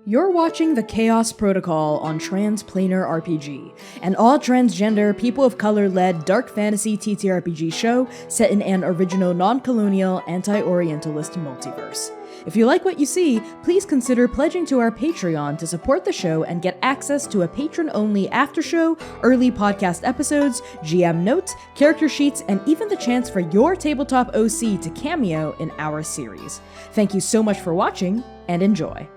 You're watching the Chaos Protocol on Transplanar RPG, an all-transgender, people-of-color-led dark fantasy TTRPG show set in an original non-colonial, anti-Orientalist multiverse. If you like what you see, please consider pledging to our Patreon to support the show and get access to a patron-only after-show, early podcast episodes, GM notes, character sheets, and even the chance for your tabletop OC to cameo in our series. Thank you so much for watching, and enjoy.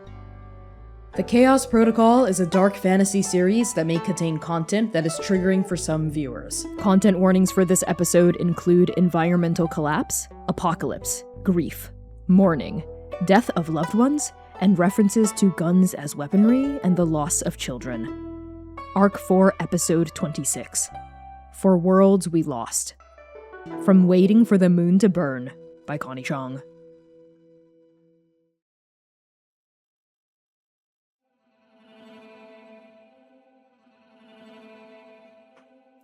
The Chaos Protocol is a dark fantasy series that may contain content that is triggering for some viewers. Content warnings for this episode include environmental collapse, apocalypse, grief, mourning, death of loved ones, and references to guns as weaponry and the loss of children. Arc 4, Episode 26. For Worlds We Lost. From Waiting for the Moon to Burn by Connie Chang.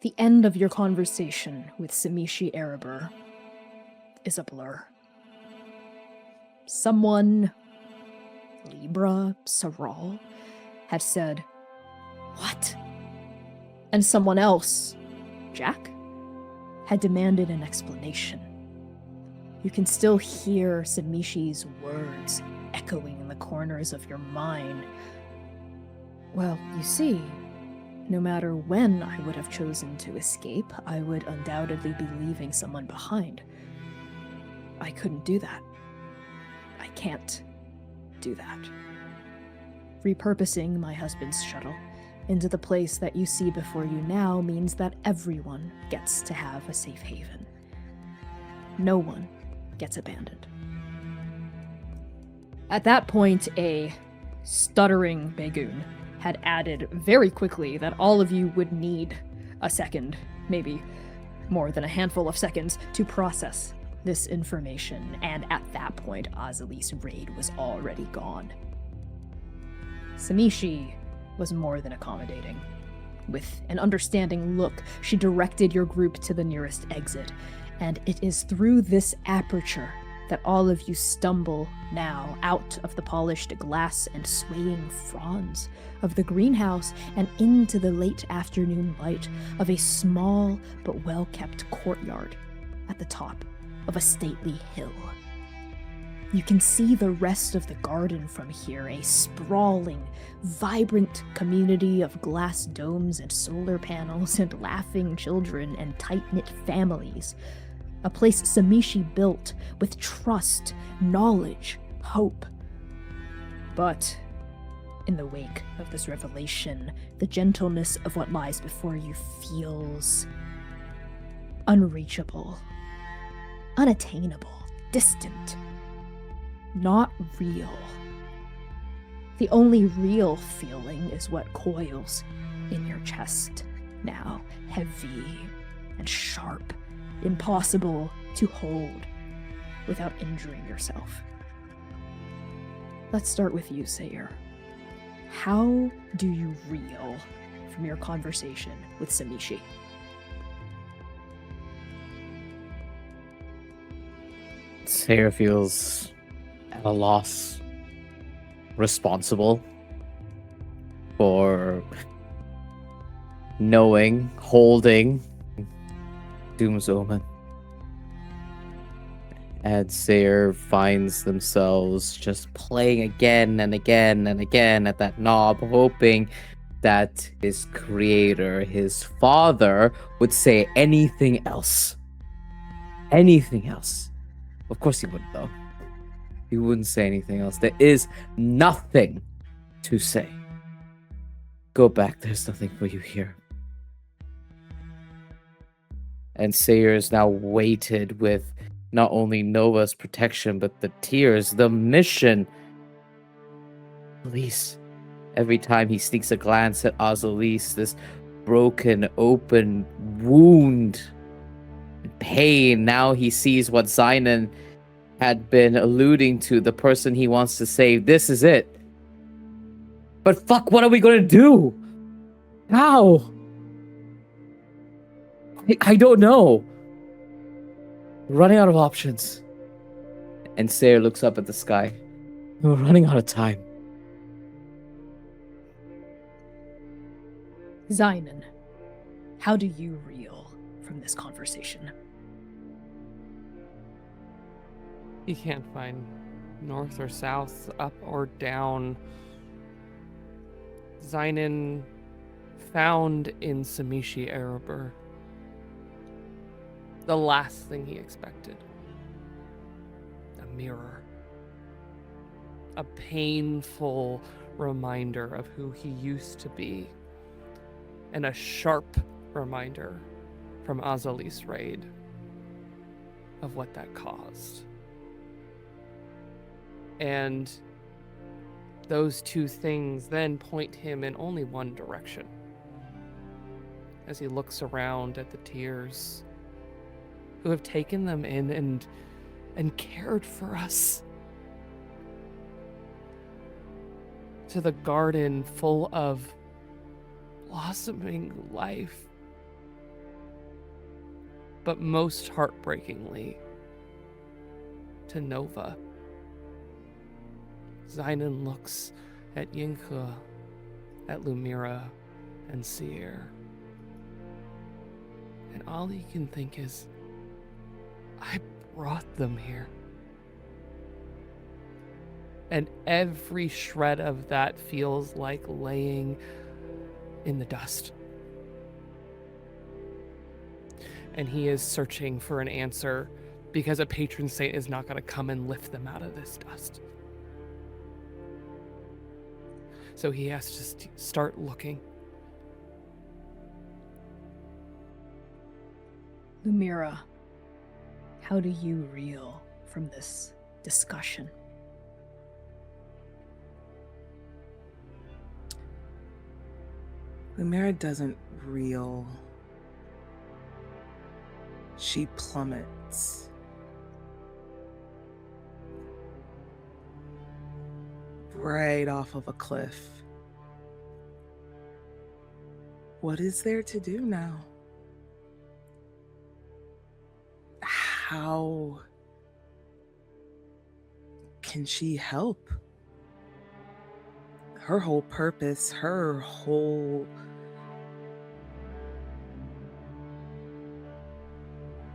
The end of your conversation with Samishi Erebor is a blur. Someone, Libra, Saral, had said, "What?" And someone else, Jack, had demanded an explanation. You can still hear Samishi's words echoing in the corners of your mind. Well, you see, no matter when I would have chosen to escape, I would undoubtedly be leaving someone behind. I couldn't do that. I can't do that. Repurposing my husband's shuttle into the place that you see before you now means that everyone gets to have a safe haven. No one gets abandoned. At that point, a stuttering Bagoon had added very quickly that all of you would need a second, maybe more than a handful of seconds, to process this information, and at that point, Azali's raid was already gone. Samishi was more than accommodating. With an understanding look, she directed your group to the nearest exit, and it is through this aperture that all of you stumble now out of the polished glass and swaying fronds of the greenhouse and into the late afternoon light of a small but well-kept courtyard at the top of a stately hill. You can see the rest of the garden from here, a sprawling, vibrant community of glass domes and solar panels and laughing children and tight-knit families. A place Samishi built with trust, knowledge, hope. But in the wake of this revelation, the gentleness of what lies before you feels unreachable, unattainable, distant, not real. The only real feeling is what coils in your chest now, heavy and sharp, impossible to hold without injuring yourself. Let's start with you, Seir. How do you reel from your conversation with Samishi? Seir feels at a loss, responsible for knowing, holding Doom's Omen. And Seir finds themselves just playing again and again and again at that knob, hoping that his creator, his father, would say anything else. Anything else. Of course he wouldn't, though. He wouldn't say anything else. There is nothing to say. Go back, there's nothing for you here. And Seir is now weighted with not only Nova's protection, but the tears, the mission. Police. Every time he sneaks a glance at Azalis, this broken, open wound, pain. Now he sees what Xainan had been alluding to, the person he wants to save. This is it. But fuck, what are we gonna do? How? I don't know. Running out of options. And Seir looks up at the sky. We're running out of time. Xainan, how do you reel from this conversation? You can't find north or south, up or down. Xainan found in Samishi Erebor the last thing he expected. A mirror. A painful reminder of who he used to be. And a sharp reminder from Azali's raid of what that caused. And those two things then point him in only one direction. As he looks around at the tears who have taken them in and cared for us. To the garden full of blossoming life. But most heartbreakingly, to Nova. Xainan looks at Yinghe, at Lumièra, and Seir. And all he can think is, I brought them here. And every shred of that feels like laying in the dust. And he is searching for an answer because a patron saint is not going to come and lift them out of this dust. So he has to start looking. Lumièra, how do you reel from this discussion? Lumièra doesn't reel. She plummets. Right off of a cliff. What is there to do now? How can she help? Her whole purpose, her whole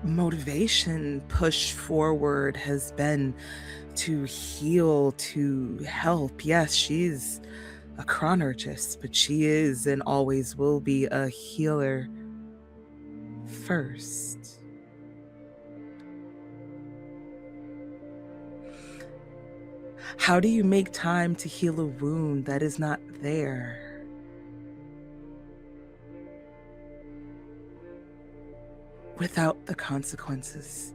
motivation, push forward, has been to heal, to help. Yes, she's a chronologist, but she is and always will be a healer first. How do you make time to heal a wound that is not there? Without the consequences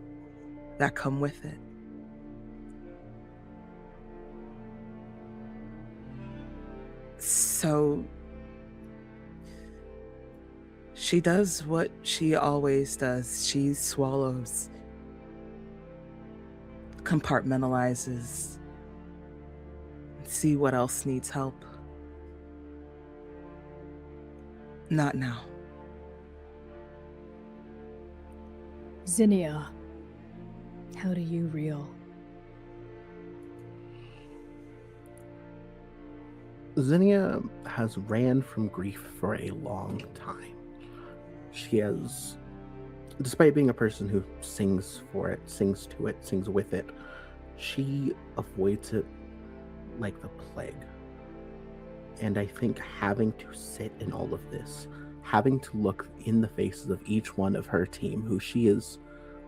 that come with it. So she does what she always does. She swallows, compartmentalizes, see what else needs help. Not now. Zinnia, how do you reel? Zinnia has ran from grief for a long time. She has, despite being a person who sings for it, sings to it, sings with it, she avoids it like the plague. And I think having to sit in all of this, having to look in the faces of each one of her team, who she is,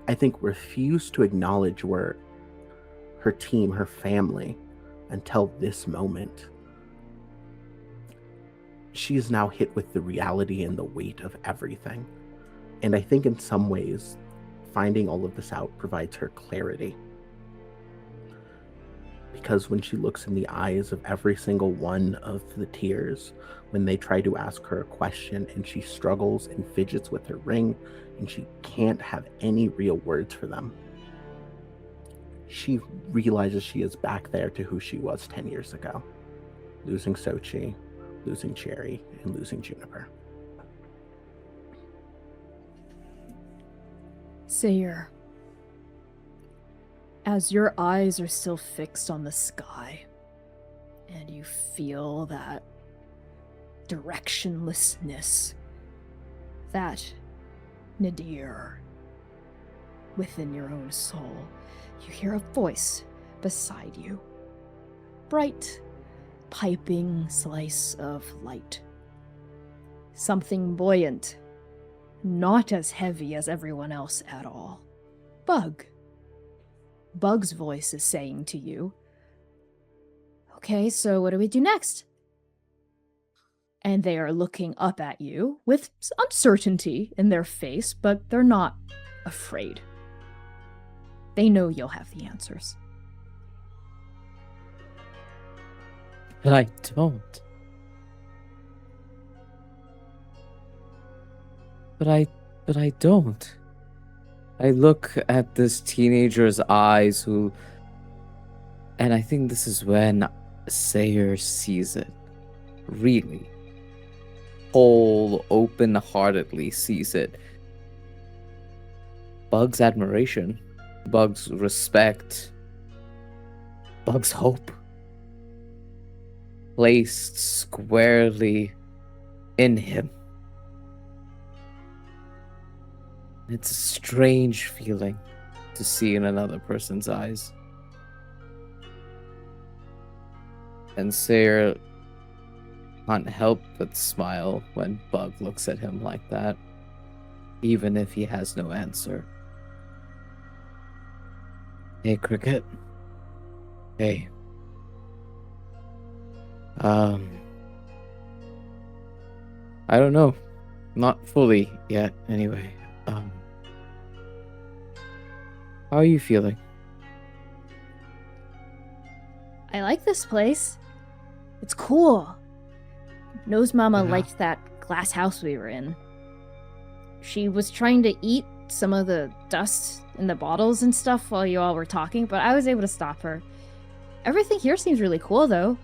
I think, refused to acknowledge were her team, her family, until this moment. She is now hit with the reality and the weight of everything. And I think in some ways, finding all of this out provides her clarity. Because when she looks in the eyes of every single one of the tears, when they try to ask her a question and she struggles and fidgets with her ring and she can't have any real words for them, she realizes she is back there to who she was 10 years ago. Losing Sochi, losing Cherry, and losing Juniper. Seir, as your eyes are still fixed on the sky, and you feel that directionlessness, that nadir within your own soul, you hear a voice beside you. Bright, piping slice of light. Something buoyant, not as heavy as everyone else at all. Bug. Bug's voice is saying to you, okay, so what do we do next? And they are looking up at you with uncertainty in their face, but they're not afraid. They know you'll have the answers. But I don't. But I don't. I look at this teenager's eyes and I think this is when Seir sees it. Really. Whole, open-heartedly sees it. Bug's admiration. Bug's respect. Bug's hope. Placed squarely in him. It's a strange feeling to see in another person's eyes. And Seir can't help but smile when Bug looks at him like that, even if he has no answer. Hey, Cricket. Hey. I don't know. Not fully yet, anyway. How are you feeling? I like this place. It's cool. Nose Mama Yeah. liked that glass house we were in. She was trying to eat some of the dust in the bottles and stuff while you all were talking, but I was able to stop her. Everything here seems really cool, though.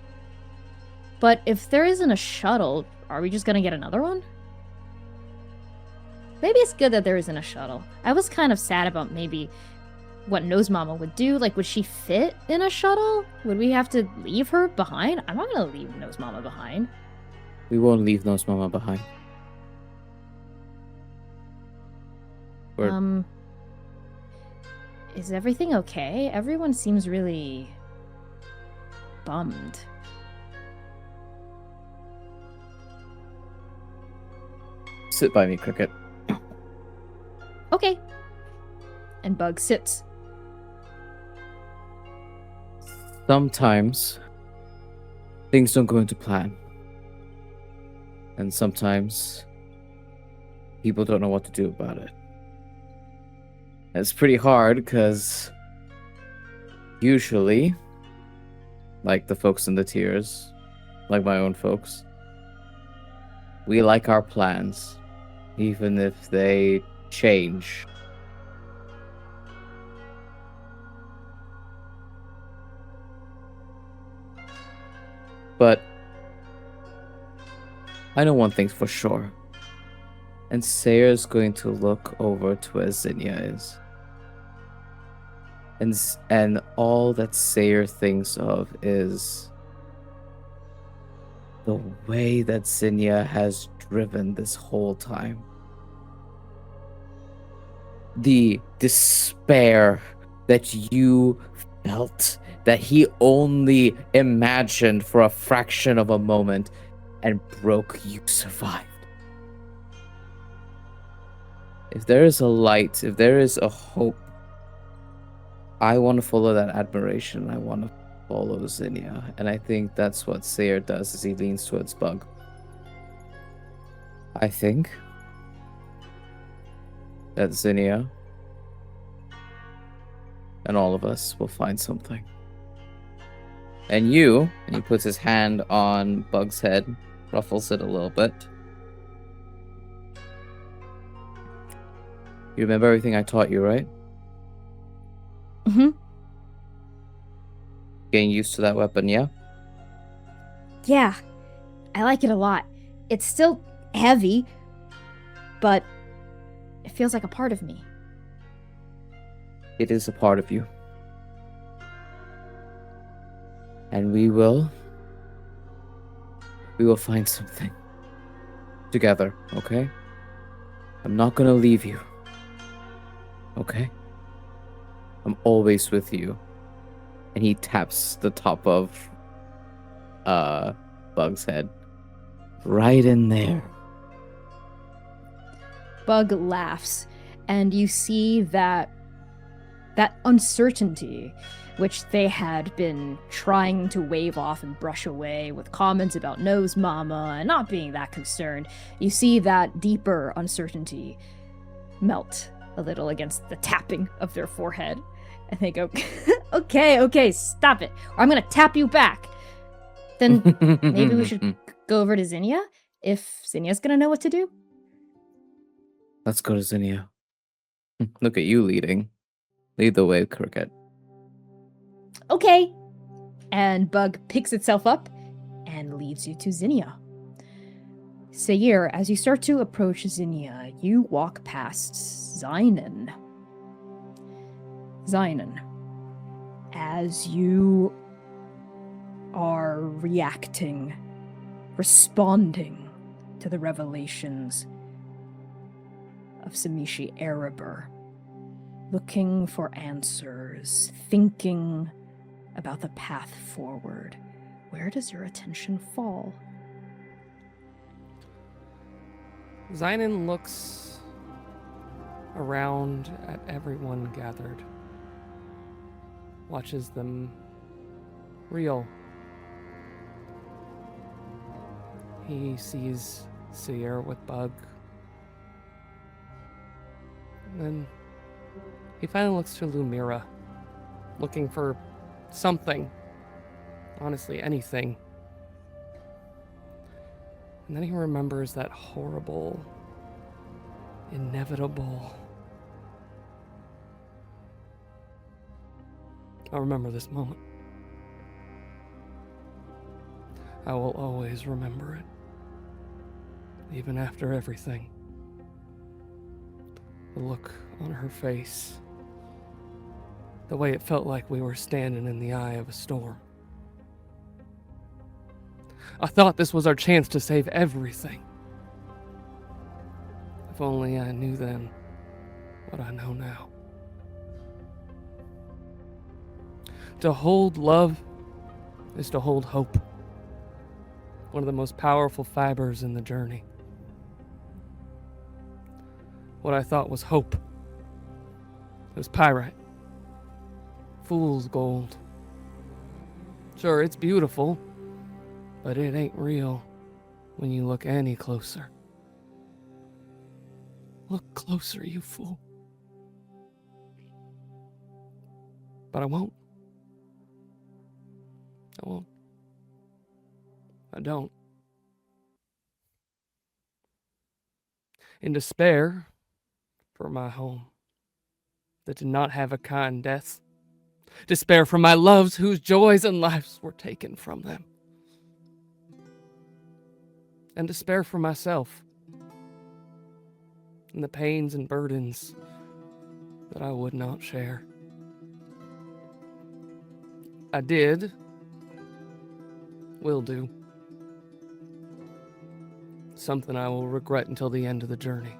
But if there isn't a shuttle, are we just gonna get another one? Maybe it's good that there isn't a shuttle. I was kind of sad about maybe what Nose Mama would do. Like, would she fit in a shuttle? Would we have to leave her behind? I'm not gonna leave Nose Mama behind. We won't leave Nose Mama behind. We're- Is everything okay? Everyone seems really bummed. Sit by me, Cricket. Okay. And Bug sits. Sometimes things don't go into plan. And sometimes people don't know what to do about it. It's pretty hard because usually, like the folks in the tiers, like my own folks, we like our plans, even if they change. But I know one thing's for sure. And Seir's going to look over to where Zinnia is. And all that Seir thinks of is the way that Zinnia has driven this whole time. The despair that you felt, that he only imagined for a fraction of a moment and broke, you survived. If there is a light, if there is a hope, I want to follow that admiration. I want to follow Zinnia. And I think that's what Seir does as he leans towards Bug. I think that Zinnia and all of us will find something. And you, and he puts his hand on Bug's head, ruffles it a little bit. You remember everything I taught you, right? Mm-hmm. Getting used to that weapon, yeah? Yeah. I like it a lot. It's still heavy, but it feels like a part of me. It is a part of you. And we will find something. together, okay? I'm not gonna leave you. Okay? I'm always with you. And he taps the top of Bug's head. Right in there. Bug laughs, and you see that uncertainty, which they had been trying to wave off and brush away with comments about nose mama and not being that concerned, you see that deeper uncertainty melt a little against the tapping of their forehead. And they go, okay, stop it, or I'm gonna tap you back. Then maybe we should go over to Zinnia, if Zinnia's gonna know what to do. Let's go to Zinnia. Look at you leading. Lead the way, Cricket. Okay. And Bug picks itself up and leads you to Zinnia. Seir, as you start to approach Zinnia, you walk past Xainan. Xainan, as you are responding to the revelations of Samishi Erebor, looking for answers, thinking about the path forward, where does your attention fall? Xainan looks around at everyone gathered, watches them reel. He sees Seir with Bug. And then he finally looks to Lumièra, looking for something. Honestly, anything. And then he remembers that horrible, inevitable... I'll remember this moment. I will always remember it. Even after everything. The look on her face. The way it felt like we were standing in the eye of a storm. I thought this was our chance to save everything. If only I knew then what I know now. To hold love is to hold hope. One of the most powerful fibers in the journey. What I thought was hope. It was pyrite. Fool's gold. Sure, it's beautiful, but it ain't real when you look any closer. Look closer, you fool. But I won't. I won't. I don't. In despair for my home that did not have a kind death. Despair for my loves whose joys and lives were taken from them. And despair for myself and the pains and burdens that I would not share. I will do. Something I will regret until the end of the journey.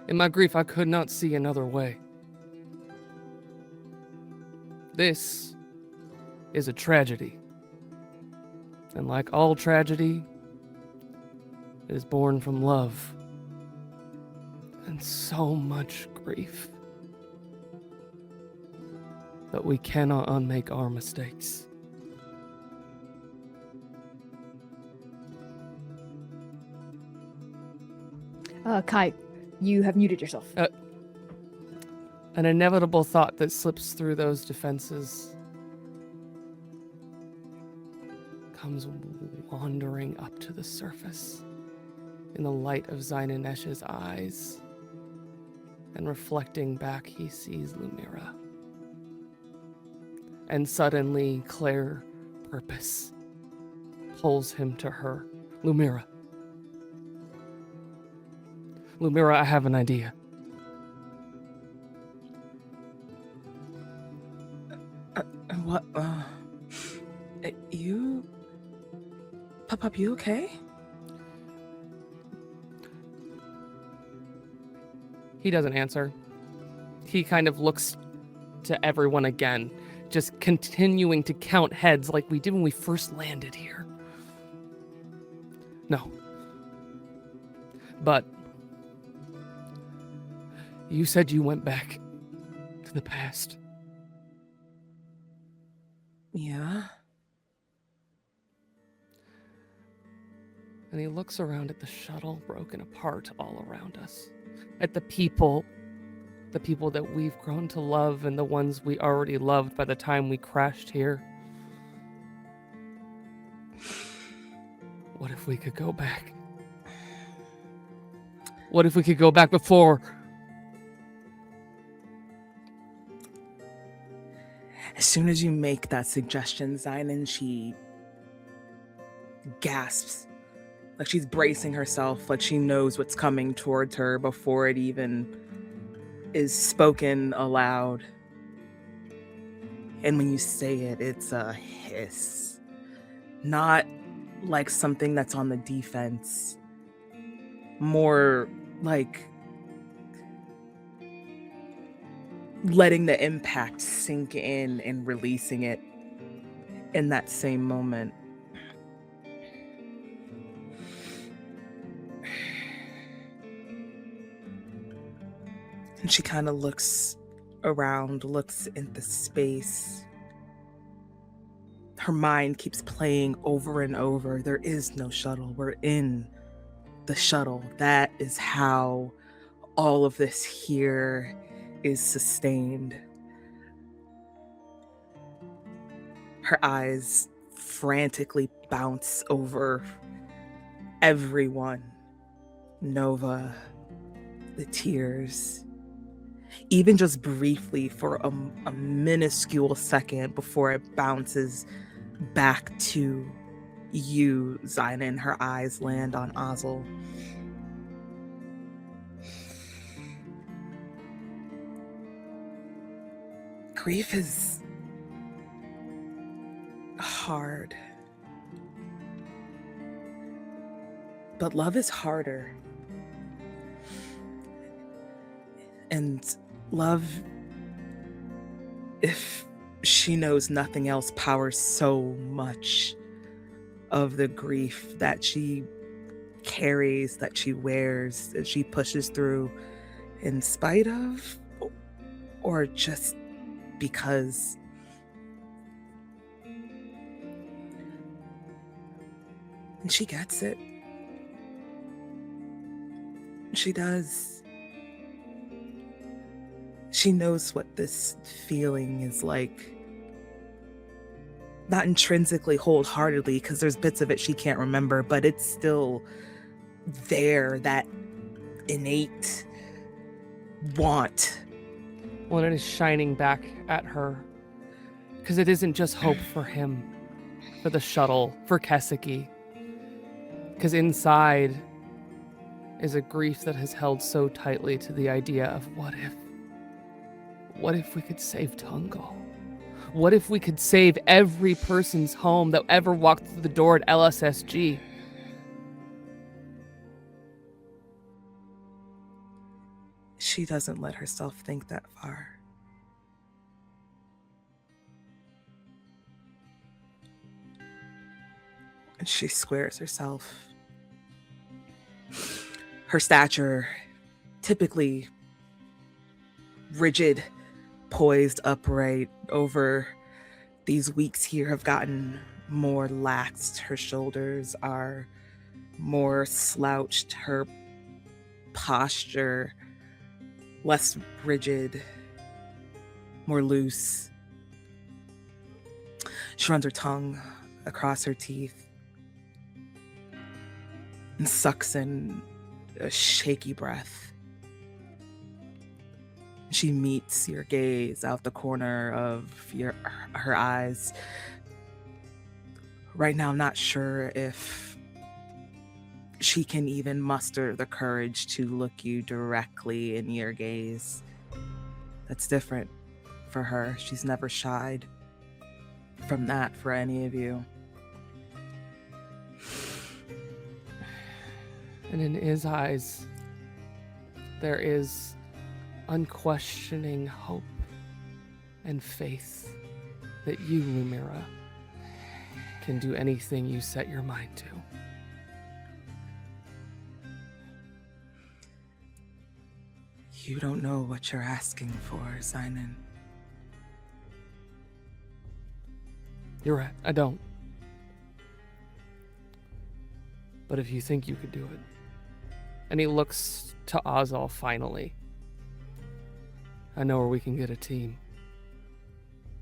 In my grief, I could not see another way. This is a tragedy. And like all tragedy, it is born from love and so much grief. But we cannot unmake our mistakes. Kai, you have muted yourself. An inevitable thought that slips through those defenses comes wandering up to the surface in the light of Xainan Esch's eyes, and reflecting back he sees Lumièra. And suddenly clear purpose pulls him to her. Lumièra, I have an idea. What? You Pup, you okay? He doesn't answer. He kind of looks to everyone again, just continuing to count heads like we did when we first landed here. No. But you said you went back to the past. Yeah. And he looks around at the shuttle broken apart all around us. At the people that we've grown to love and the ones we already loved by the time we crashed here. What if we could go back? What if we could go back before? As soon as you make that suggestion, Xainan, she gasps. Like she's bracing herself, like she knows what's coming towards her before it even is spoken aloud. And when you say it, it's a hiss. Not like something that's on the defense. More like letting the impact sink in and releasing it in that same moment. And she kind of looks around, looks into space. Her mind keeps playing over and over. There is no shuttle. We're in the shuttle. That is how all of this here is sustained. Her eyes frantically bounce over everyone. Nova, the tears. Even just briefly for a minuscule second before it bounces back to you, Xainan. Her eyes land on Azel. Grief is hard. But love is harder. And love, if she knows nothing else, powers so much of the grief that she carries, that she wears, that she pushes through in spite of, or just because. And she gets it. She does. She knows what this feeling is like. Not intrinsically, wholeheartedly, because there's bits of it she can't remember, but it's still there, that innate want. Well, it is shining back at her. Because it isn't just hope for him, for the shuttle, for Keseki. Because inside is a grief that has held so tightly to the idea of what if we could save Tungal? What if we could save every person's home that ever walked through the door at LSSG? She doesn't let herself think that far. And she squares herself. Her stature, typically rigid, poised upright, over these weeks here have gotten more laxed. Her shoulders are more slouched, her posture less rigid, more loose. She runs her tongue across her teeth and sucks in a shaky breath. She meets your gaze out the corner of her eyes. Right now, not sure if she can even muster the courage to look you directly in your gaze. That's different for her. She's never shied from that for any of you. And in his eyes, there is unquestioning hope and faith that you, Lumièra, can do anything you set your mind to. You don't know what you're asking for, Xainan. You're right, I don't. But if you think you could do it. And he looks to Ozal finally. I know where we can get a team.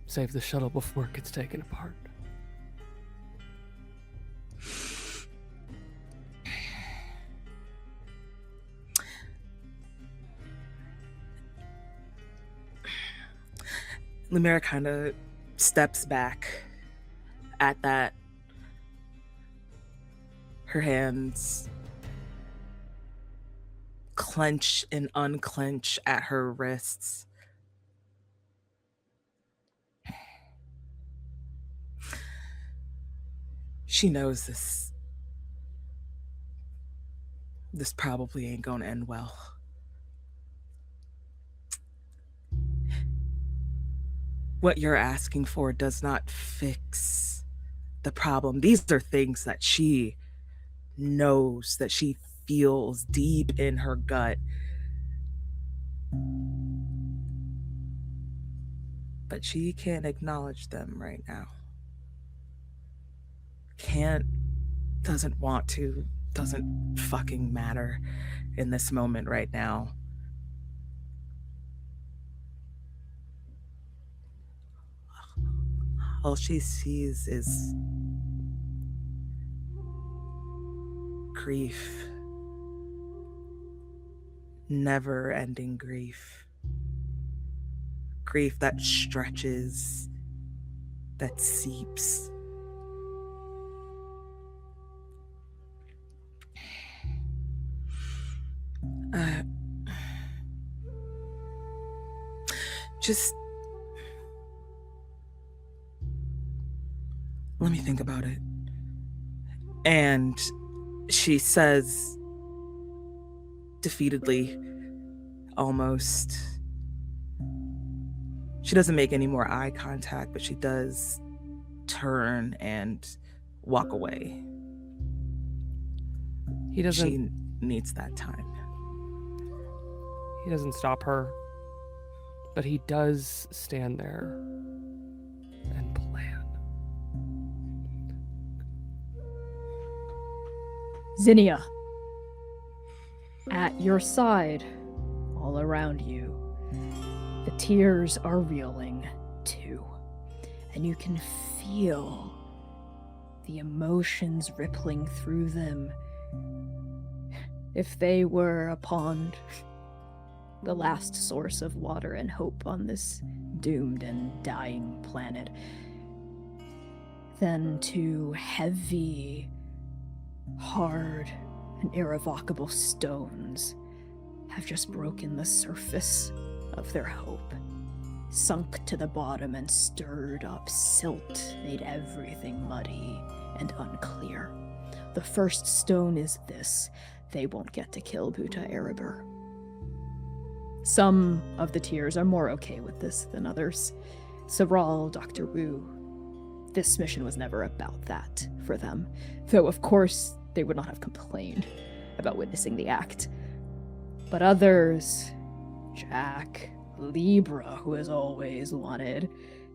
Save the shuttle before it gets taken apart. Lumièra kind of steps back at that. Her hands clench and unclench at her wrists. She knows this probably ain't gonna end well. What you're asking for does not fix the problem. These are things that she knows, that she feels deep in her gut. But she can't acknowledge them right now. Doesn't want to, doesn't fucking matter in this moment right now. All she sees is grief. Never-ending grief. Grief that stretches, that seeps. Just let me think about it. And she says, defeatedly, almost. She doesn't make any more eye contact, but she does turn and walk away. She needs that time. He doesn't stop her, but he does stand there and plan. Zinnia, at your side, all around you, the tears are reeling too, and you can feel the emotions rippling through them. If they were a pond, the last source of water and hope on this doomed and dying planet, then two heavy, hard, and irrevocable stones have just broken the surface of their hope, sunk to the bottom and stirred up silt, made everything muddy and unclear. The first stone is this: they won't get to kill Buta Erebor. Some of the tears are more okay with this than others. Sabral, Dr. Wu, this mission was never about that for them, though of course they would not have complained about witnessing the act. But others, Jack, Libra, who has always wanted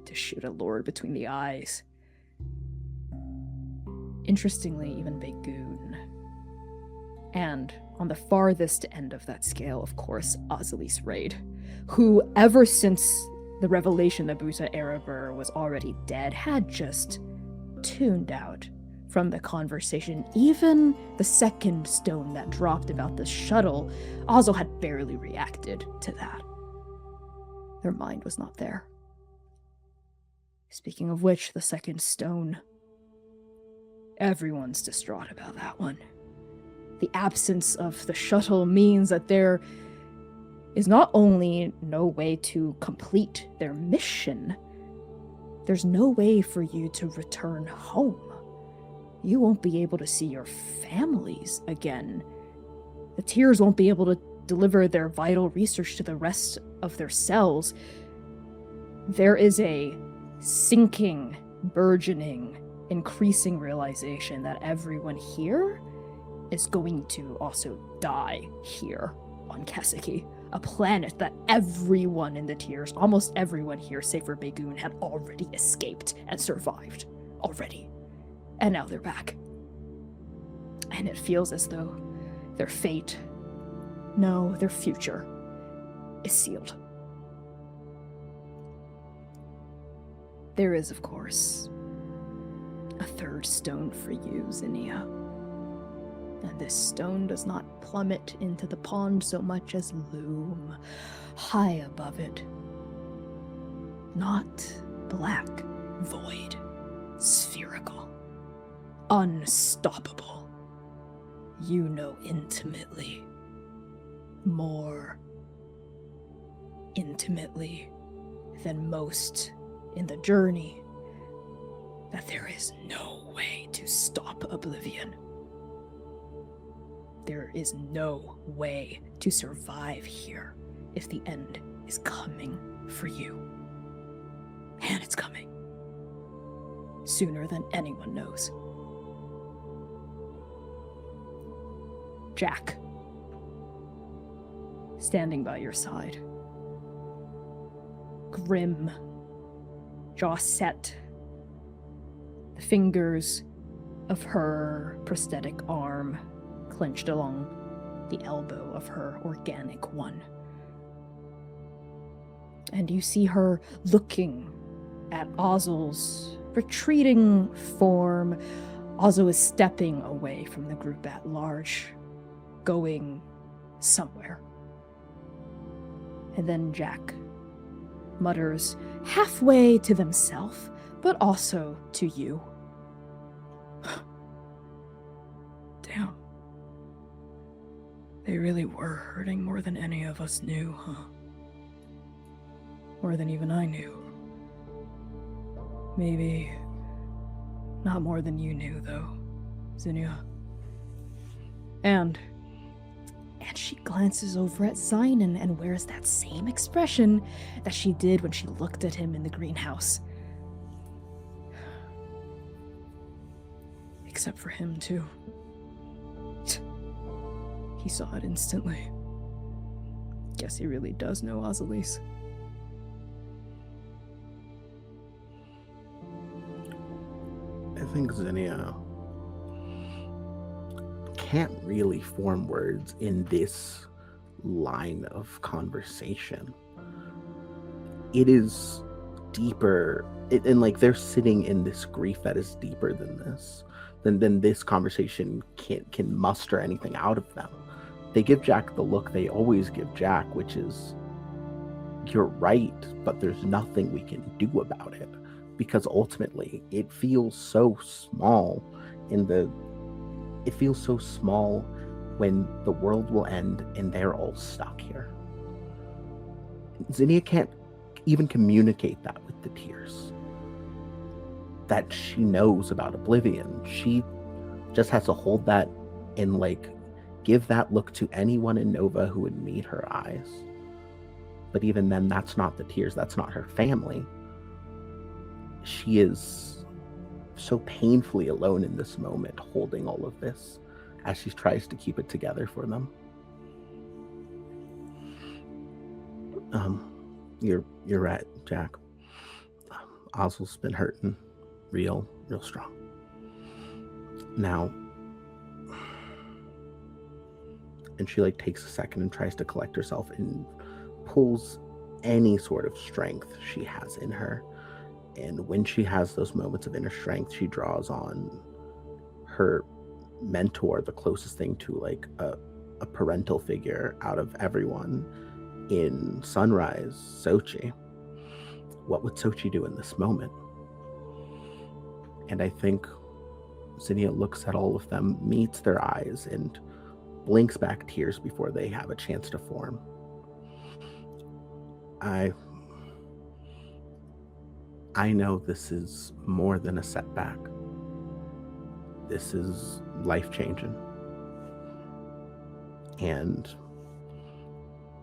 to shoot a lord between the eyes. Interestingly, even Begoon. And on the farthest end of that scale, of course, Ozali's Raid, who ever since the revelation that Buta Erebor was already dead had just tuned out from the conversation. Even the second stone that dropped about the shuttle, Ozal had barely reacted to that. Their mind was not there. Speaking of which, the second stone. Everyone's distraught about that one. The absence of the shuttle means that there is not only no way to complete their mission, there's no way for you to return home. You won't be able to see your families again The tears won't be able to deliver their vital research to the rest of their cells. There is a sinking, burgeoning, increasing realization that everyone here is going to also die here on Kaseki, a planet that everyone in the tiers, almost everyone here, save for Bagoon, had already escaped and survived already. And now they're back. And it feels as though their fate, no, their future, is sealed. There is, of course, a third stone for you, Zinnia. And this stone does not plummet into the pond so much as loom high above it. Not black, void, spherical, unstoppable. You know intimately, more intimately than most in the journey, that there is no way to stop oblivion. There is no way to survive here if the end is coming for you. And it's coming. Sooner than anyone knows. Jack. Standing by your side. Grim. Jaw set. The fingers of her prosthetic arm clenched along the elbow of her organic one. And you see her looking at Ozzel's retreating form. Ozzel is stepping away from the group at large, going somewhere. And then Jack mutters halfway to themselves, but also to you. Damn. They really were hurting more than any of us knew, huh? More than even I knew. Maybe not more than you knew, though, Zinnia. And she glances over at Xainan and wears that same expression that she did when she looked at him in the greenhouse. Except for him, too. He saw it instantly. Guess he really does know Ozzelise. I think Zinnia can't really form words in this line of conversation. It is deeper, and like they're sitting in this grief that is deeper than this. Then this conversation can muster anything out of them. They give Jack the look they always give Jack, which is, you're right, but there's nothing we can do about it. Because ultimately, it feels so small it feels so small when the world will end and they're all stuck here. Zinnia can't even communicate that with the tears. That she knows about oblivion. She just has to hold that and give that look to anyone in Nova who would meet her eyes. But even then, that's not the tears, that's not her family. She is so painfully alone in this moment, holding all of this as she tries to keep it together for them. You're right, Jack. Ozzel's been hurting real strong. Now, and she takes a second and tries to collect herself and pulls any sort of strength she has in her. And when she has those moments of inner strength, she draws on her mentor, the closest thing to a parental figure out of everyone in Sunrise, Xochitl. What would Xochitl do in this moment? And I think Zinnia looks at all of them, meets their eyes, and blinks back tears before they have a chance to form. I know this is more than a setback. This is life-changing. And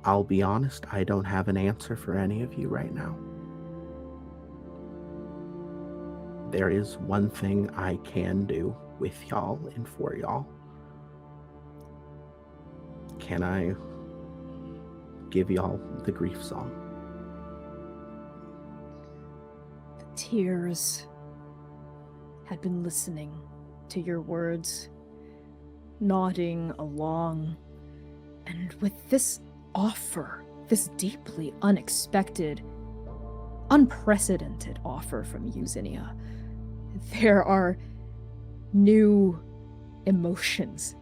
I'll be honest, I don't have an answer for any of you right now. There is one thing I can do with y'all and for y'all. Can I give y'all the grief song? The tears had been listening to your words, nodding along, and with this offer, this deeply unexpected, unprecedented offer from you, Zinnia, there are new emotions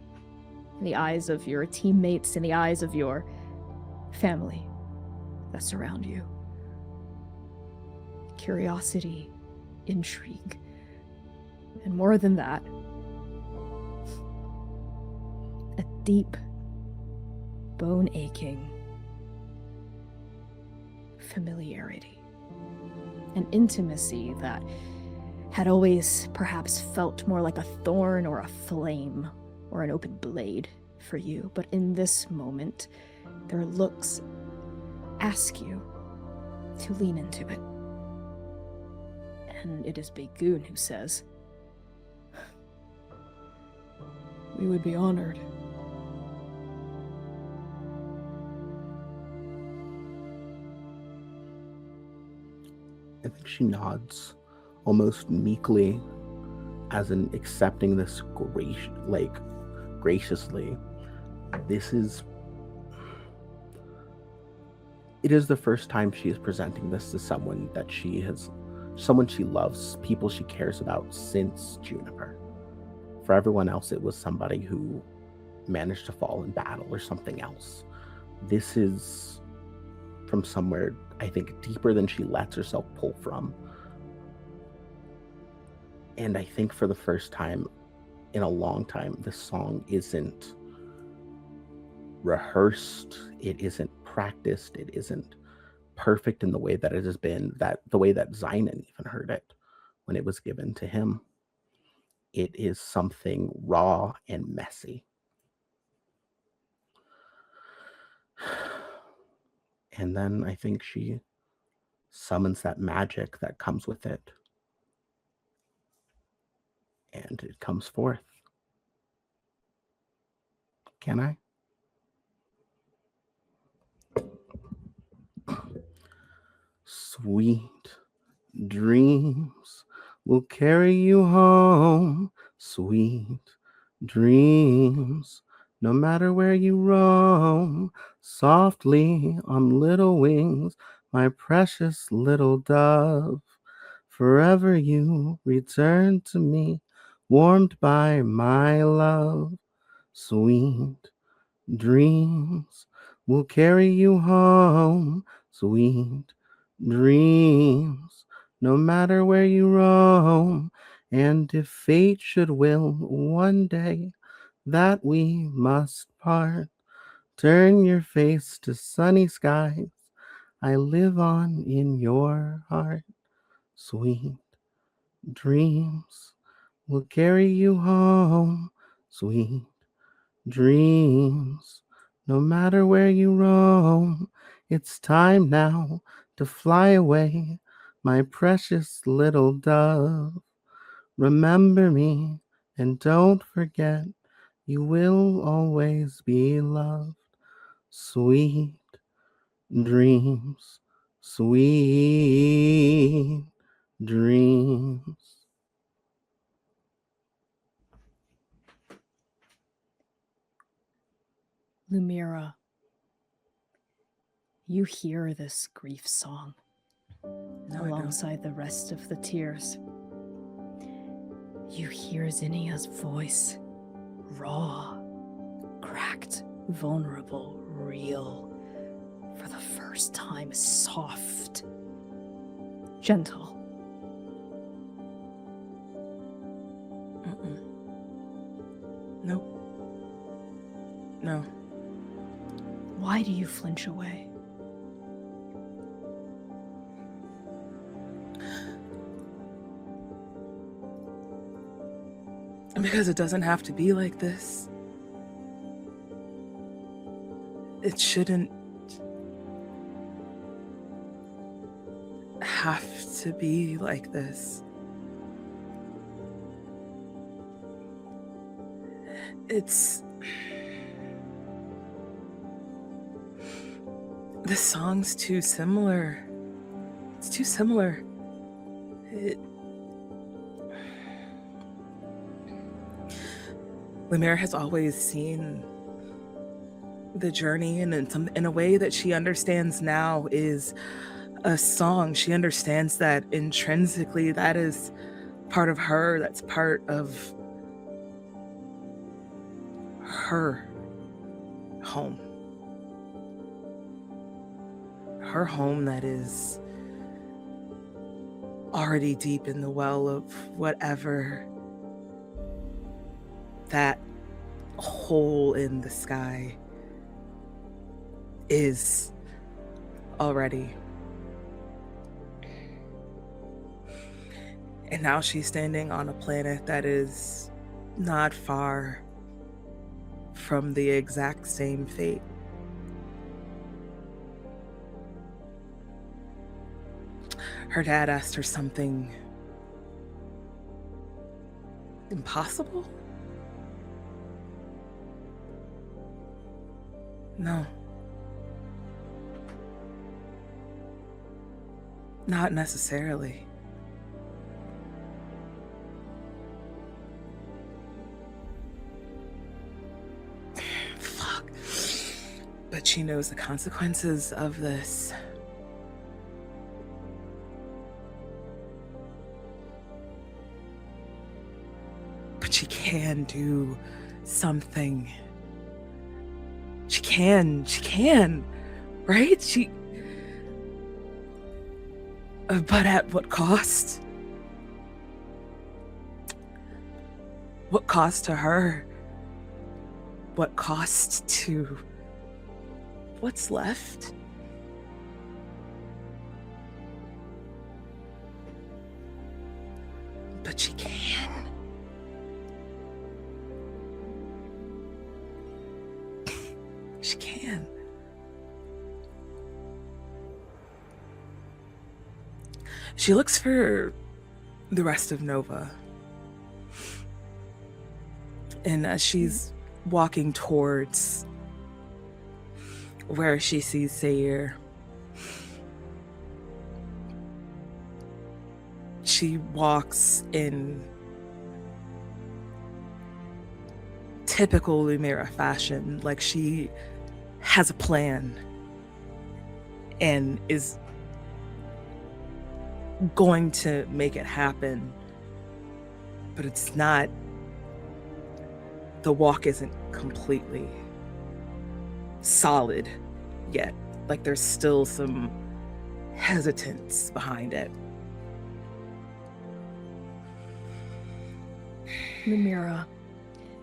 in the eyes of your teammates, in the eyes of your family that surround you. Curiosity, intrigue, and more than that, a deep, bone-aching familiarity, an intimacy that had always perhaps felt more like a thorn or a flame or an open blade for you, but in this moment, their looks ask you to lean into it. And it is Begoon who says, "We would be honored." I think she nods almost meekly, as in accepting this graciously. It is the first time she is presenting this to someone she loves, people she cares about since Juniper. For everyone else, it was somebody who managed to fall in battle or something else. This is from somewhere, I think, deeper than she lets herself pull from. And I think for the first time in a long time, this song isn't rehearsed, it isn't practiced, it isn't perfect in the way that it has been, the way that Xainan even heard it when it was given to him. It is something raw and messy. And then I think she summons that magic that comes with it. And it comes forth. Can I? Sweet dreams will carry you home. Sweet dreams, no matter where you roam. Softly on little wings, my precious little dove. Forever you return to me, warmed by my love. Sweet dreams will carry you home. Sweet dreams, no matter where you roam. And if fate should will one day that we must part, turn your face to sunny skies. I live on in your heart. Sweet dreams will carry you home. Sweet dreams, no matter where you roam. It's time now to fly away, my precious little dove. Remember me and don't forget, you will always be loved. Sweet dreams, sweet dreams. Lumièra, you hear this grief song alongside the rest of the tears. You hear Zinnia's voice, raw, cracked, vulnerable, real, for the first time soft, gentle. Nope. No. Why do you flinch away? Because it doesn't have to be like this. it shouldn't have to be like this. The song's too similar. It's too similar. Lumièra has always seen the journey, and in a way that she understands now is a song. She understands that intrinsically that is part of her, that's part of her home. Her home that is already deep in the well of whatever that hole in the sky is already. And now she's standing on a planet that is not far from the exact same fate. Her dad asked her something impossible? No. Not necessarily. Fuck. But she knows the consequences of this. But she can do something. She can, right? But at what cost? What cost to her? What cost to what's left? But she can. She can. She looks for the rest of Nova. And as she's walking towards where she sees Seir, she walks in typical Lumièra fashion, like she has a plan and is going to make it happen, but it's not, the walk isn't completely solid yet. Like there's still some hesitance behind it. Lumièra,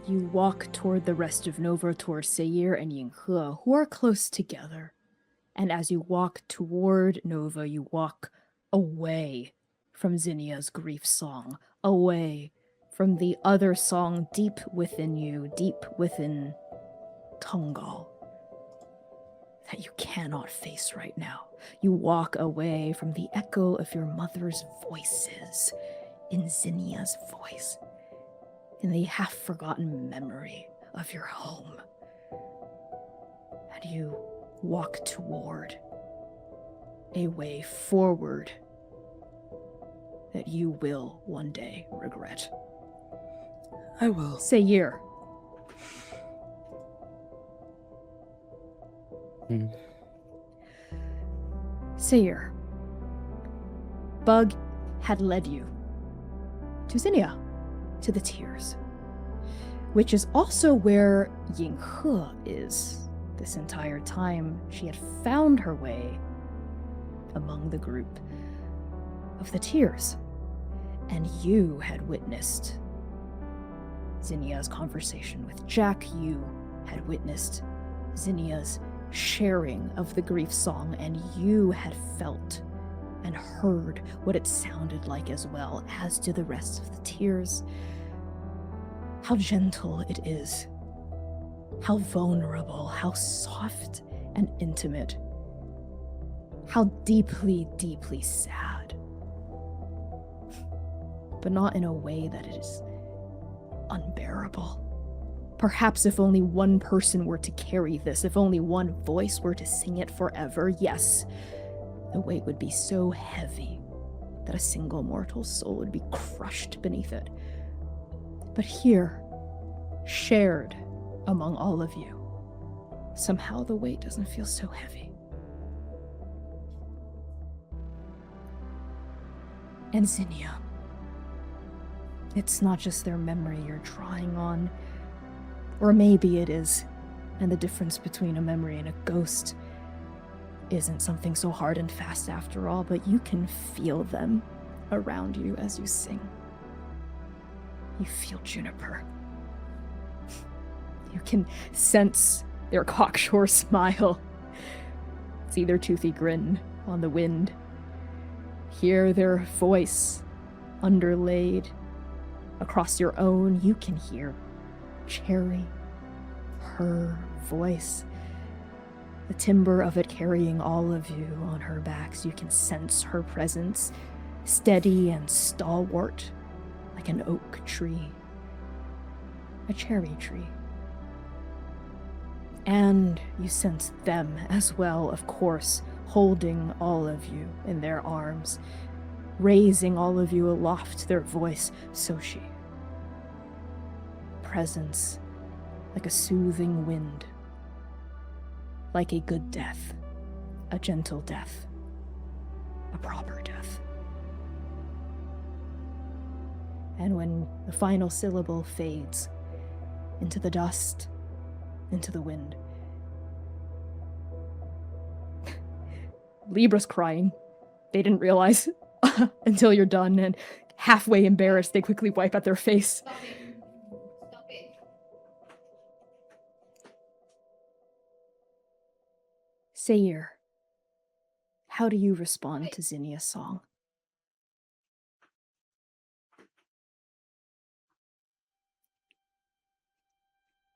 you walk toward the rest of Nova, toward Seir and Yinghe, who are close together. And as you walk toward Nova, you walk away from Zinnia's grief song, away from the other song deep within you, deep within Tungal, that you cannot face right now. You walk away from the echo of your mother's voices in Zinnia's voice, in the half-forgotten memory of your home. And you walk toward a way forward that you will one day regret. I will. Seir. Seir. Bug had led you to Zinnia, to the Tears, which is also where Yinghe is. This entire time, she had found her way among the group of the Tears, and you had witnessed Zinnia's conversation with Jack. You had witnessed Zinnia's sharing of the grief song, and you had felt and heard what it sounded like as well, as do the rest of the Tears. How gentle it is, how vulnerable, how soft and intimate. How deeply, deeply sad. But not in a way that is unbearable. Perhaps if only one person were to carry this, if only one voice were to sing it forever, yes, the weight would be so heavy that a single mortal soul would be crushed beneath it. But here, shared among all of you, somehow the weight doesn't feel so heavy. And Zinnia. It's not just their memory you're drawing on. Or maybe it is, and the difference between a memory and a ghost isn't something so hard and fast after all, but you can feel them around you as you sing. You feel Juniper. You can sense their cocksure smile. See their toothy grin on the wind. Hear their voice underlaid across your own. You can hear Cherry, her voice, the timbre of it carrying all of you on her backs. You can sense her presence, steady and stalwart, like an oak tree, a cherry tree. And you sense them as well, of course, holding all of you in their arms, raising all of you aloft, their voice, Soshi. Presence, like a soothing wind, like a good death, a gentle death, a proper death. And when the final syllable fades into the dust, into the wind, Libra's crying. They didn't realize until you're done, and halfway embarrassed, they quickly wipe at their face. Stop it. Seir, how do you respond to Zinnia's song?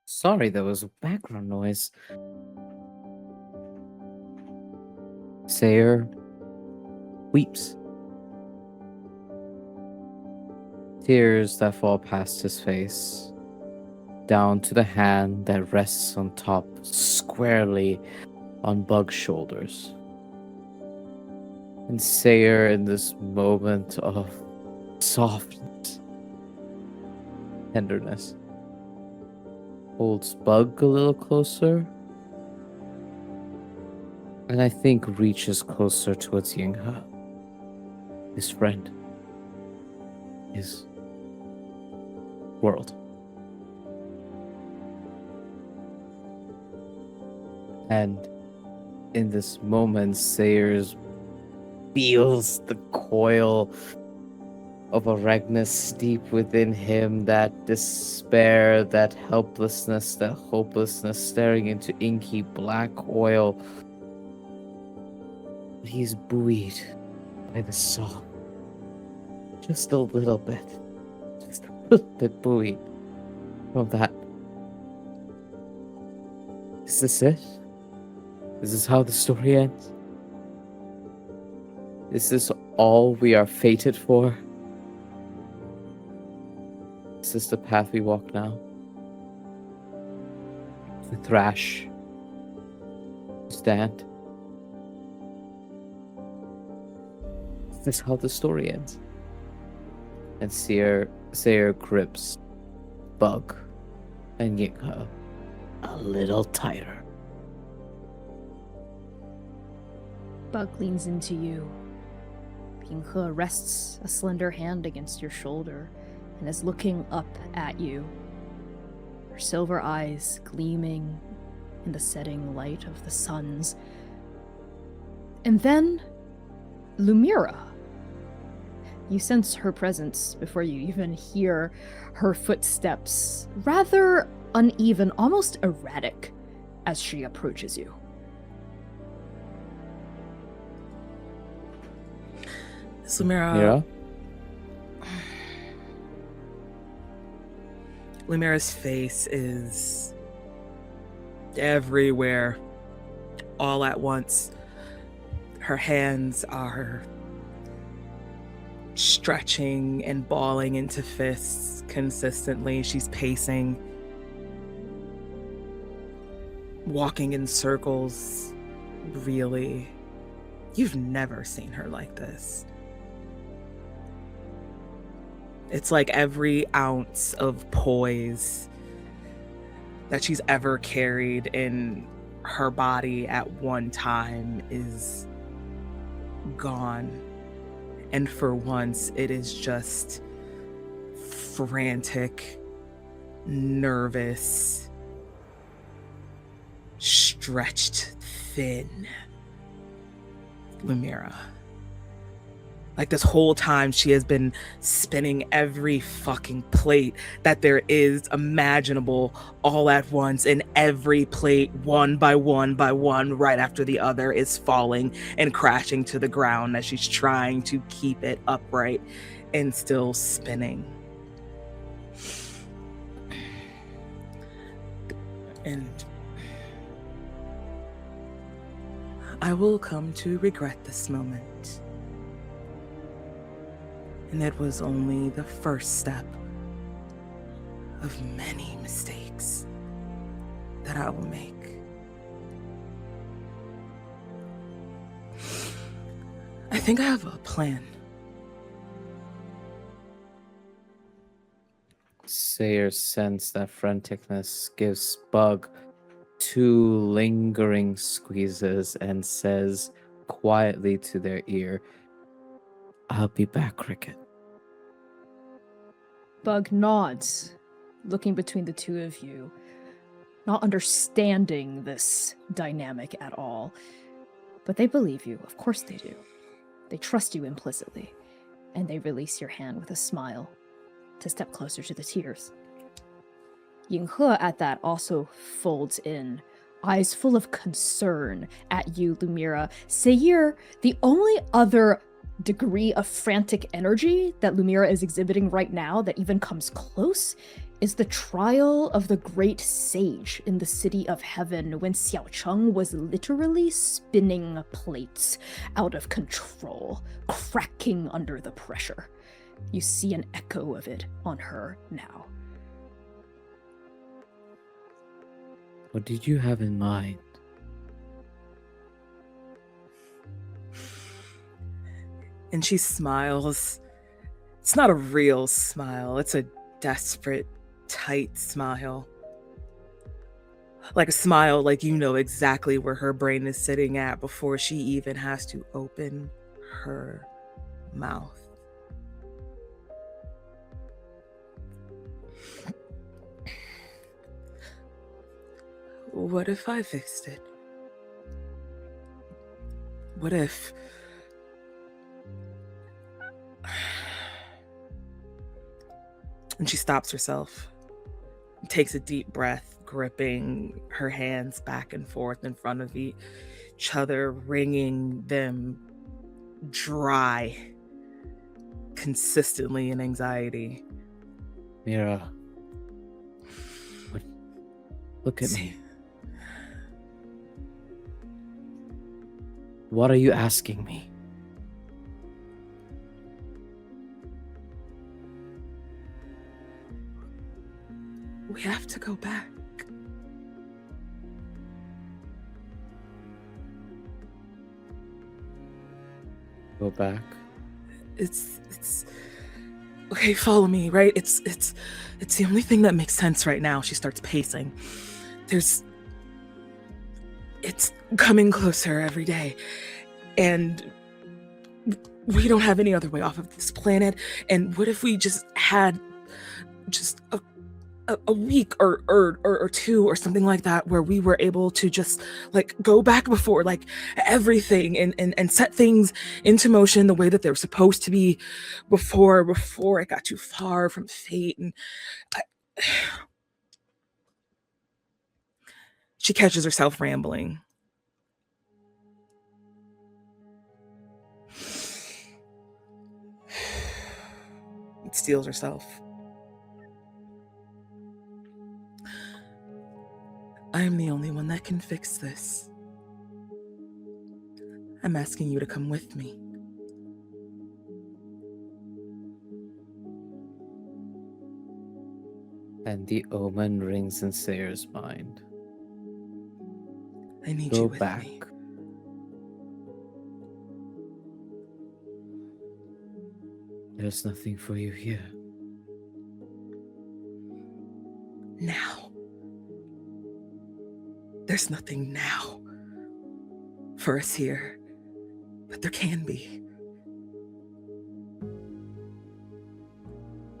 Sorry, there was a background noise. Seir weeps. Tears that fall past his face, down to the hand that rests on top, squarely on Bug's shoulders. And Seir, in this moment of softness, tenderness, holds Bug a little closer, and I think reaches closer towards Yinghe, his friend, his world. And in this moment, Seir feels the coil of Aragnis deep within him, that despair, that helplessness, that hopelessness, staring into inky black oil. But he's buoyed by the song. Just a little bit. Just a little bit buoyed from that. Is this it? Is this how the story ends? Is this all we are fated for? Is this the path we walk now? The thrash. Stand. Is this how the story ends? And Seir grips Bug and Yinghe a little tighter. Bug leans into you. Yinghe rests a slender hand against your shoulder and is looking up at you, her silver eyes gleaming in the setting light of the suns. And then, Lumièra. You sense her presence before you even hear her footsteps, rather uneven, almost erratic, as she approaches you. Lumièra. Lumièra's face is everywhere all at once. Her hands are stretching and balling into fists consistently. She's pacing, walking in circles. Really, you've never seen her like this. It's like every ounce of poise that she's ever carried in her body at one time is gone. And for once, it is just frantic, nervous, stretched thin Lumièra. Like this whole time, she has been spinning every fucking plate that there is imaginable all at once, and every plate, one by one by one, right after the other, is falling and crashing to the ground as she's trying to keep it upright and still spinning. And I will come to regret this moment. And it was only the first step of many mistakes that I will make. I think I have a plan. Seir sensed that franticness, gives Bug 2 lingering squeezes, and says quietly to their ear, "I'll be back, Cricket." Bug nods, looking between the two of you, not understanding this dynamic at all. But they believe you, of course they do. They trust you implicitly, and they release your hand with a smile to step closer to the tears. Yinghe at that also folds in, eyes full of concern at you, Lumièra. Seir, the only other degree of frantic energy that Lumièra is exhibiting right now that even comes close is the trial of the great sage in the city of heaven when Xiao Cheng was literally spinning plates out of control, cracking under the pressure. You see an echo of it on her now. What did you have in mind? And she smiles. It's not a real smile. It's a desperate, tight smile. Like a smile like you know exactly where her brain is sitting at before she even has to open her mouth. What if I fixed it? What if... And she stops herself, takes a deep breath, gripping her hands back and forth in front of each other, wringing them dry consistently in anxiety. Mira, look at me. What are you asking me? We have to go back. Go back? It's okay, follow me, right? It's the only thing that makes sense right now. She starts pacing. It's coming closer every day. And we don't have any other way off of this planet. And what if we just had just a week or two or something like that where we were able to just like go back before like everything and set things into motion the way that they were supposed to be before it got too far from fate. And she catches herself rambling. It steals herself. I am the only one that can fix this. I'm asking you to come with me. And the omen rings in Seir's mind. I need Go you with back. me. There's nothing for you here. Now. There's nothing now for us here, but there can be.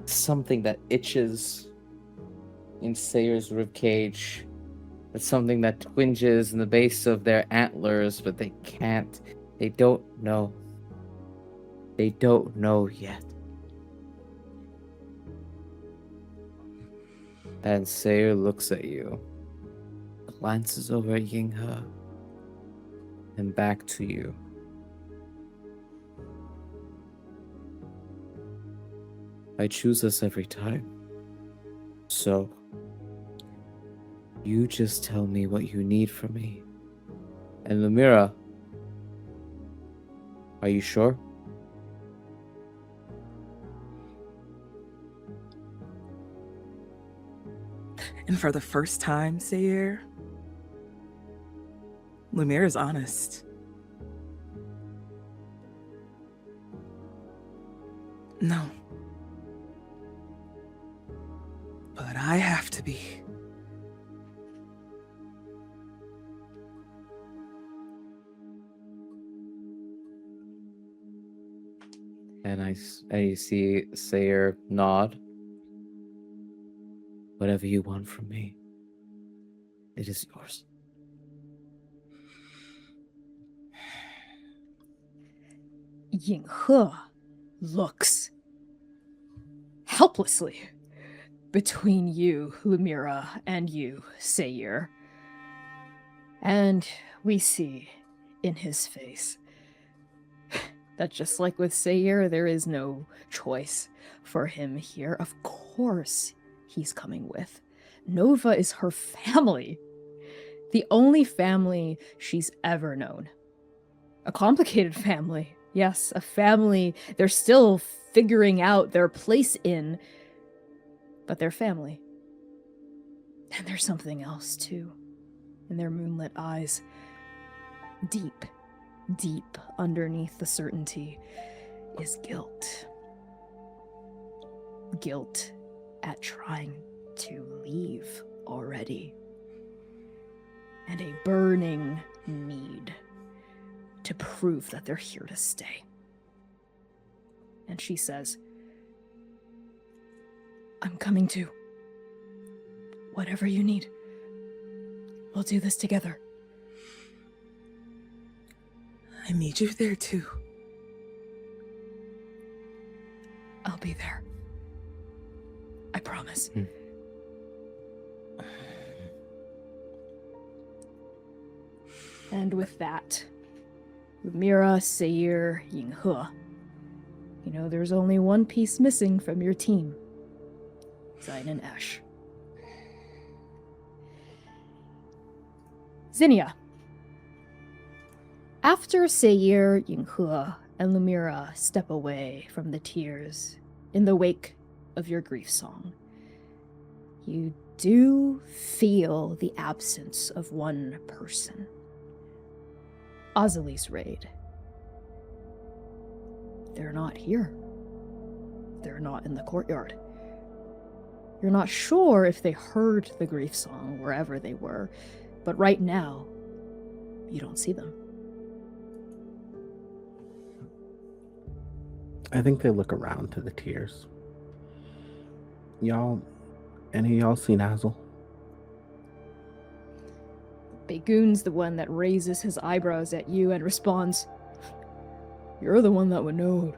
Something that itches in Seir's ribcage. It's something that twinges in the base of their antlers, but they can't. They don't know. They don't know yet. And Seir looks at you, glances over at Yinghe, and back to you. I choose us every time. So, you just tell me what you need from me. And Lumièra, are you sure? And for the first time, Seir, Lumièra is honest. No. But I have to be. And I see Seir nod. Whatever you want from me, it is yours. Yinghe looks helplessly between you, Lumièra, and you, Seir. And we see in his face that just like with Seir, there is no choice for him here. Of course he's coming with. Nova is her family. The only family she's ever known. A complicated family. Yes, a family they're still figuring out their place in, but they're family. And there's something else, too, in their moonlit eyes. Deep, deep underneath the certainty is guilt. Guilt at trying to leave already. And a burning need to prove that they're here to stay. And she says, I'm coming too. Whatever you need. We'll do this together. I need you there too. I'll be there. I promise. And with that, Lumièra, Seir, Yinghe. You know, there's only one piece missing from your team. Xainan Esch. Zinnia. After Seir, Yinghe, and Lumièra step away from the tears in the wake of your grief song, you do feel the absence of one person. Azali's raid. They're not here. They're not in the courtyard. You're not sure if they heard the grief song wherever they were, but right now, you don't see them. I think they look around to the tears. Any of y'all seen Hazel? Bagoon's the one that raises his eyebrows at you and responds, You're the one that would know.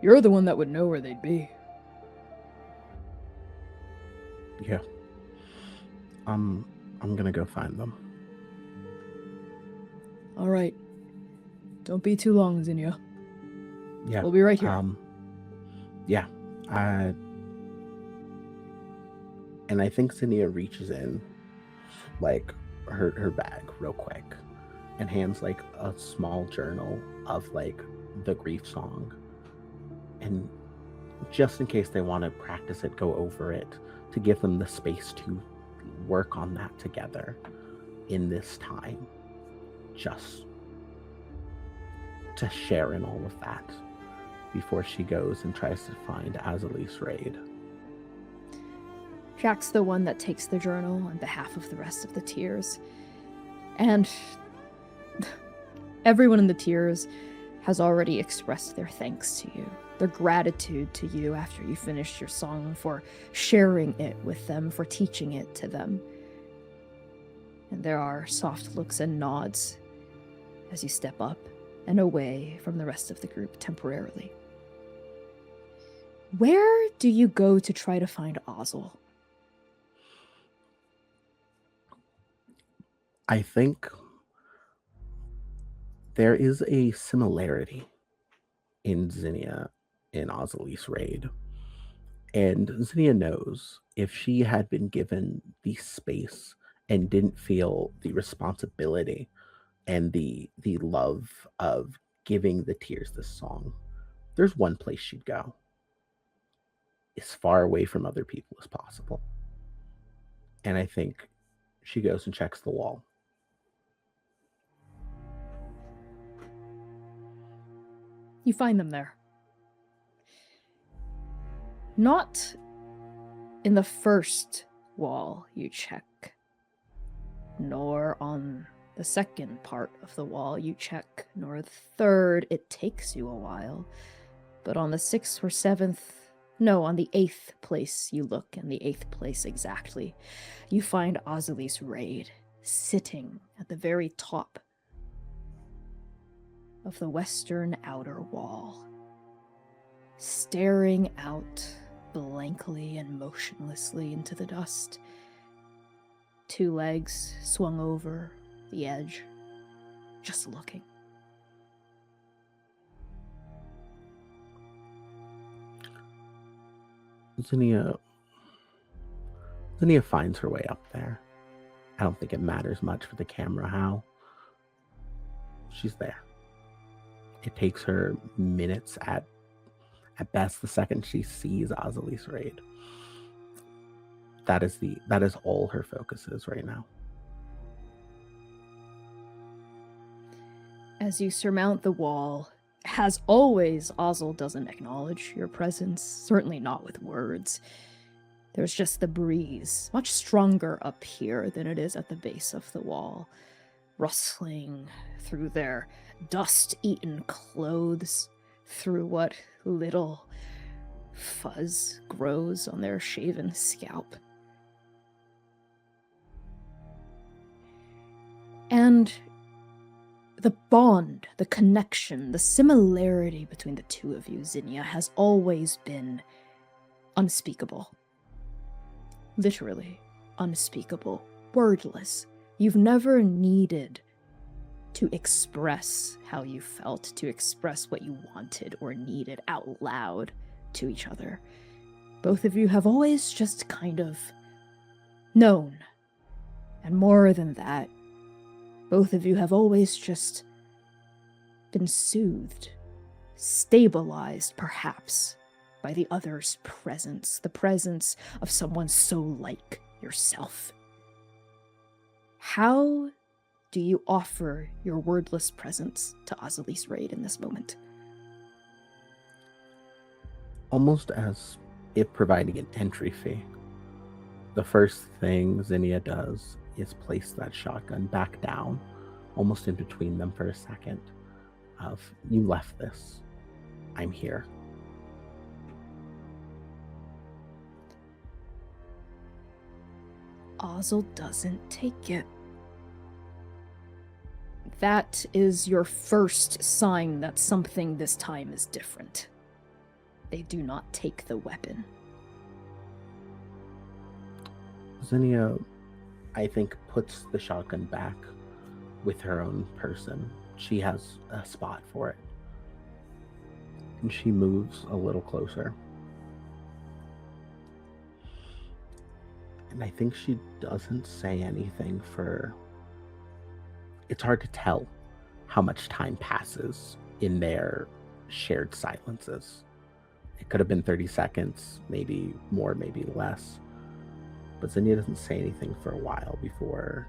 You're the one that would know where they'd be. Yeah. I'm gonna go find them. All right. Don't be too long, Zinnia. Yeah. We'll be right here. Yeah. And I think Zinnia reaches in, like, her bag real quick and hands like a small journal of like the grief song. And just in case they want to practice it, go over it, to give them the space to work on that together in this time, just to share in all of that before she goes and tries to find Azalise Raid. Jack's the one that takes the journal on behalf of the rest of the Tiers. And everyone in the Tiers has already expressed their thanks to you, their gratitude to you after you finished your song, for sharing it with them, for teaching it to them. And there are soft looks and nods as you step up and away from the rest of the group temporarily. Where do you go to try to find Ozzel? I think there is a similarity in Zinnia and Azalise Raid. And Zinnia knows if she had been given the space and didn't feel the responsibility and the love of giving the Tiers this song, there's one place she'd go. As far away from other people as possible. And I think she goes and checks the wall. You find them there. Not in the first wall you check, nor on the second part of the wall you check, nor the third. It takes you a while. But on the 6th or 7th, no, on the 8th place you look, and the 8th place exactly, you find Azalise Raid sitting at the very top of the western outer wall, staring out blankly and motionlessly into the dust. 2 legs swung over the edge, just looking. Zinnia finds her way up there. I don't think it matters much for the camera how. She's there. It takes her minutes at best the second she sees Azalise Raid. That is all her focus is right now. As you surmount the wall, as always, Ozzel doesn't acknowledge your presence, certainly not with words. There's just the breeze, much stronger up here than it is at the base of the wall, rustling through their dust-eaten clothes, through what little fuzz grows on their shaven scalp. And the bond, the connection, the similarity between the two of you, Zinnia, has always been unspeakable. Literally unspeakable, wordless. You've never needed to express how you felt, to express what you wanted or needed out loud to each other. Both of you have always just kind of known. And more than that, both of you have always just been soothed, stabilized perhaps, by the other's presence, the presence of someone so like yourself. How do you offer your wordless presence to Azalise Raid in this moment? Almost as if providing an entry fee. The first thing Zinnia does is place that shotgun back down, almost in between them for a second, of, you left this, I'm here. Ozzel doesn't take it. That is your first sign that something this time is different. They do not take the weapon. Zinnia, I think, puts the shotgun back with her own person. She has a spot for it. And she moves a little closer. And I think she doesn't say anything for it's hard to tell how much time passes in their shared silences. It could have been 30 seconds, maybe more, maybe less. But Zinnia doesn't say anything for a while before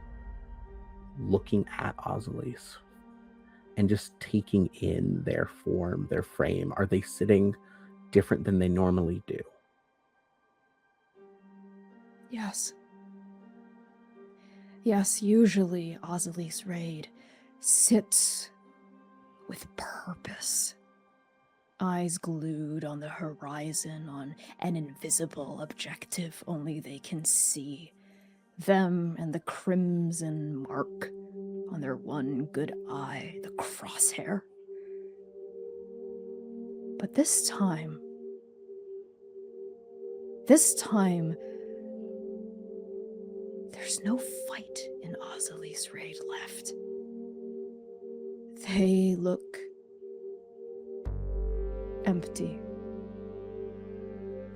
looking at Ozelise and just taking in their form, their frame. Are they sitting different than they normally do? Yes. Yes, usually Ozelise Raid sits with purpose. Eyes glued on the horizon, on an invisible objective only they can see. Them and the crimson mark on their one good eye, the crosshair. But this time, there's no fight in Ozelise Raid left. They look empty.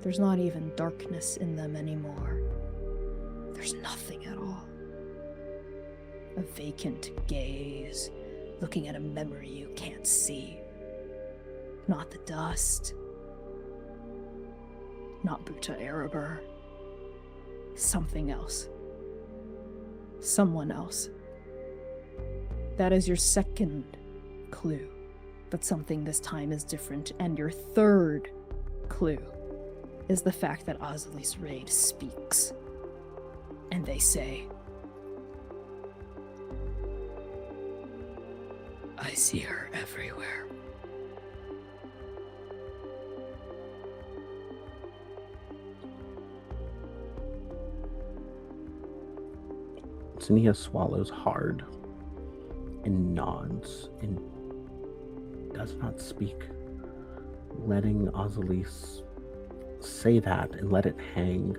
There's not even darkness in them anymore. There's nothing at all. A vacant gaze, looking at a memory you can't see. Not the dust. Not Buta Erebor. Something else. Someone else. That is your second clue. That something this time is different. And your third clue is the fact that Ozelise Raid speaks. And they say, I see her everywhere. Zinnia swallows hard and nods and does not speak, letting Ozelise say that and let it hang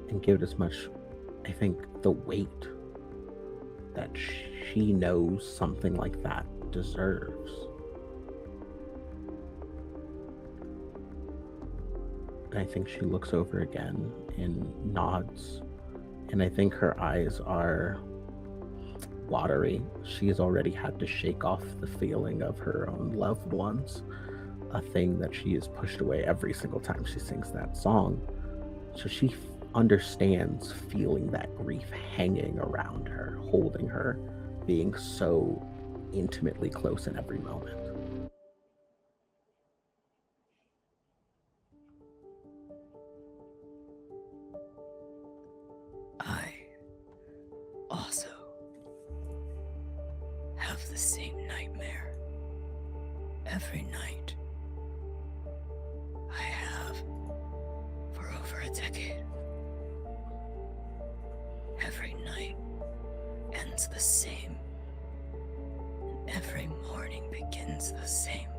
and give it as much, I think, the weight that she knows something like that deserves. I think she looks over again and nods, and I think her eyes are watery. She has already had to shake off the feeling of her own loved ones, a thing that she has pushed away every single time she sings that song. So she understands feeling that grief hanging around her, holding her, being so intimately close in every moment. I also have the same nightmare every night. I have for over a decade. Every night ends the same, and every morning begins the same.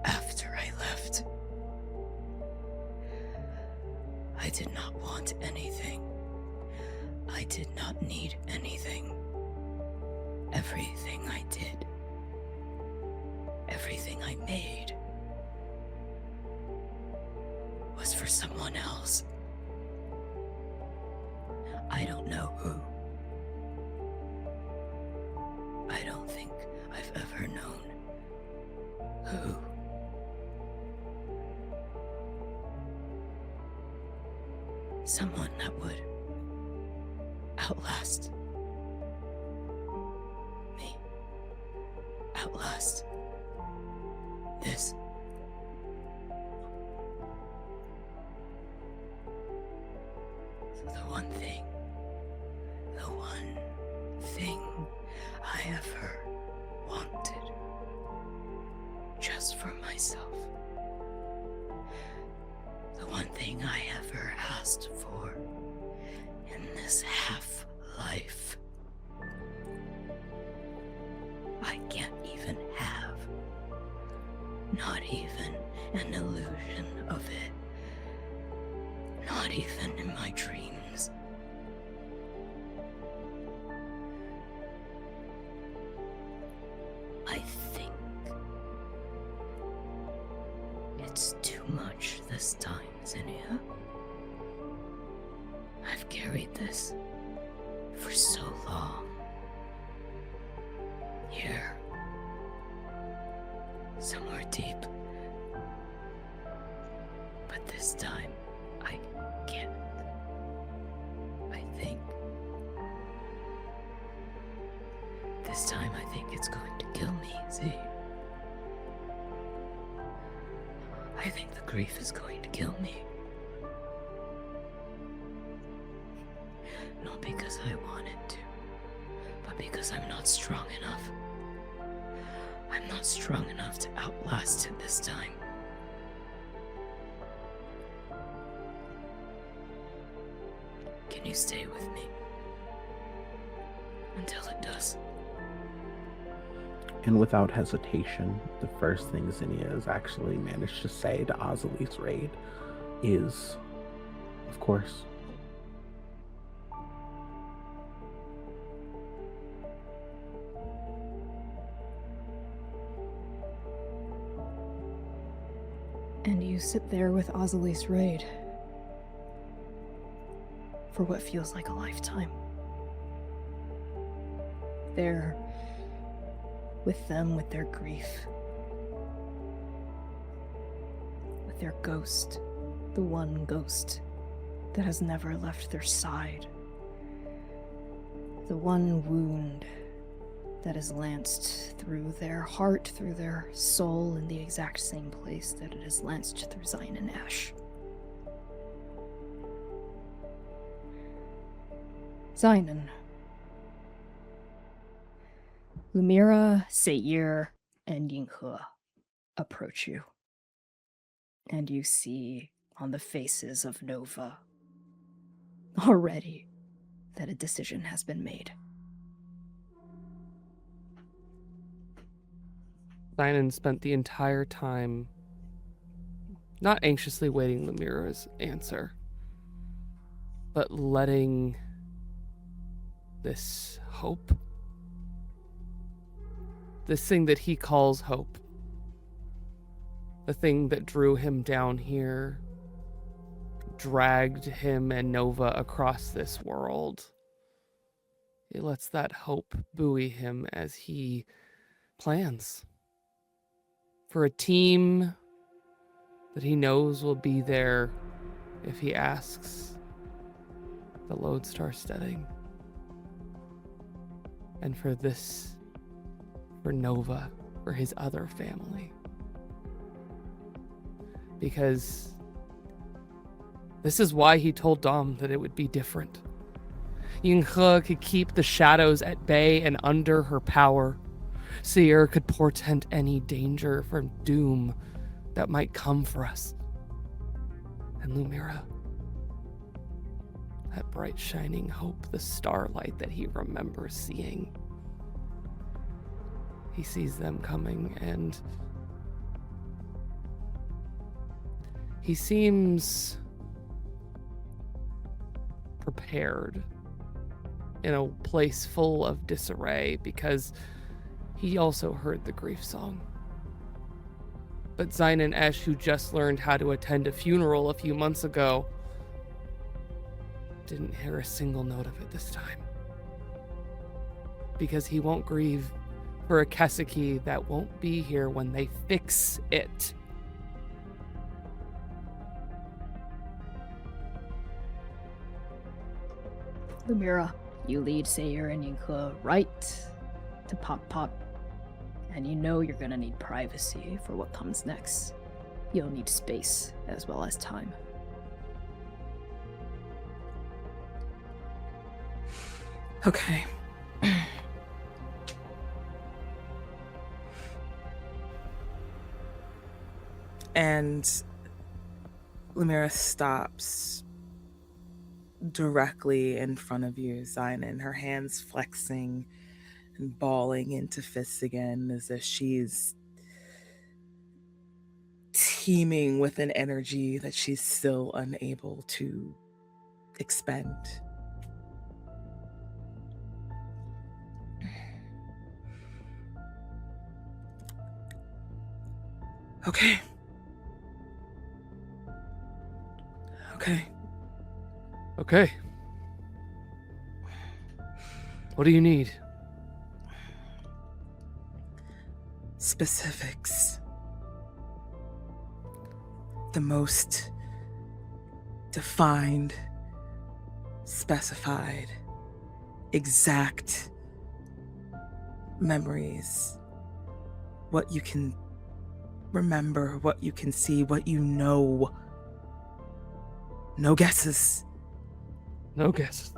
After I left, I did not want anything. I did not need anything. Everything I did, everything I made, was for someone else. I don't know who. I don't think I've ever known who. Someone that would outlast me. Outlast this. The one thing I ever wanted, just for myself. The one thing I ever asked for in this half-life. I can't even have, not even an illusion of it. Not even in my dreams. I think it's too much this time, Zinnia. carried this for so long. Here. Somewhere deep. But this time, I can't. I think. This time I think it's going to kill me, see? I think the grief is going to kill me. Not because I want it to, but because I'm not strong enough. I'm not strong enough to outlast it this time. Can you stay with me? Until it does. And without hesitation, the first thing Zinnia has actually managed to say to Azali's raid is, of course. And you sit there with Azali's raid for what feels like a lifetime. There, with them, with their grief, with their ghost, the one ghost that has never left their side, the one wound that is lanced through their heart, through their soul, in the exact same place that it is lanced through Xainan Esch. Xainan. Lumièra, Seir, and Yinghe approach you. And you see on the faces of Nova already that a decision has been made. Xainan spent the entire time not anxiously waiting Lumièra's answer, but letting this hope, this thing that he calls hope, the thing that drew him down here, dragged him and Nova across this world. He lets that hope buoy him as he plans for a team that he knows will be there if he asks. The lodestar steading. And for this, for Nova, for his other family. Because this is why he told Dom that it would be different. Yinghe could keep the shadows at bay and under her power. Seir could portend any danger from doom that might come for us. And Lumièra, that bright shining hope, the starlight that he remembers seeing. He sees them coming and he seems prepared in a place full of disarray because he also heard the grief song. But Xainan Esch, who just learned how to attend a funeral a few months ago, didn't hear a single note of it this time. Because he won't grieve for a Keseki that won't be here when they fix it. Lumièra, you lead Seir and Yinghe right to Pop. And you know you're gonna need privacy for what comes next. You'll need space as well as time. Okay. And Lumièra stops directly in front of you, Xainan, her hands flexing and balling into fists again as if she's teeming with an energy that she's still unable to expend. Okay. Okay. What do you need? Specifics. The most defined, specified, exact memories. What you can remember, what you can see, what you know. No guesses. No guesses.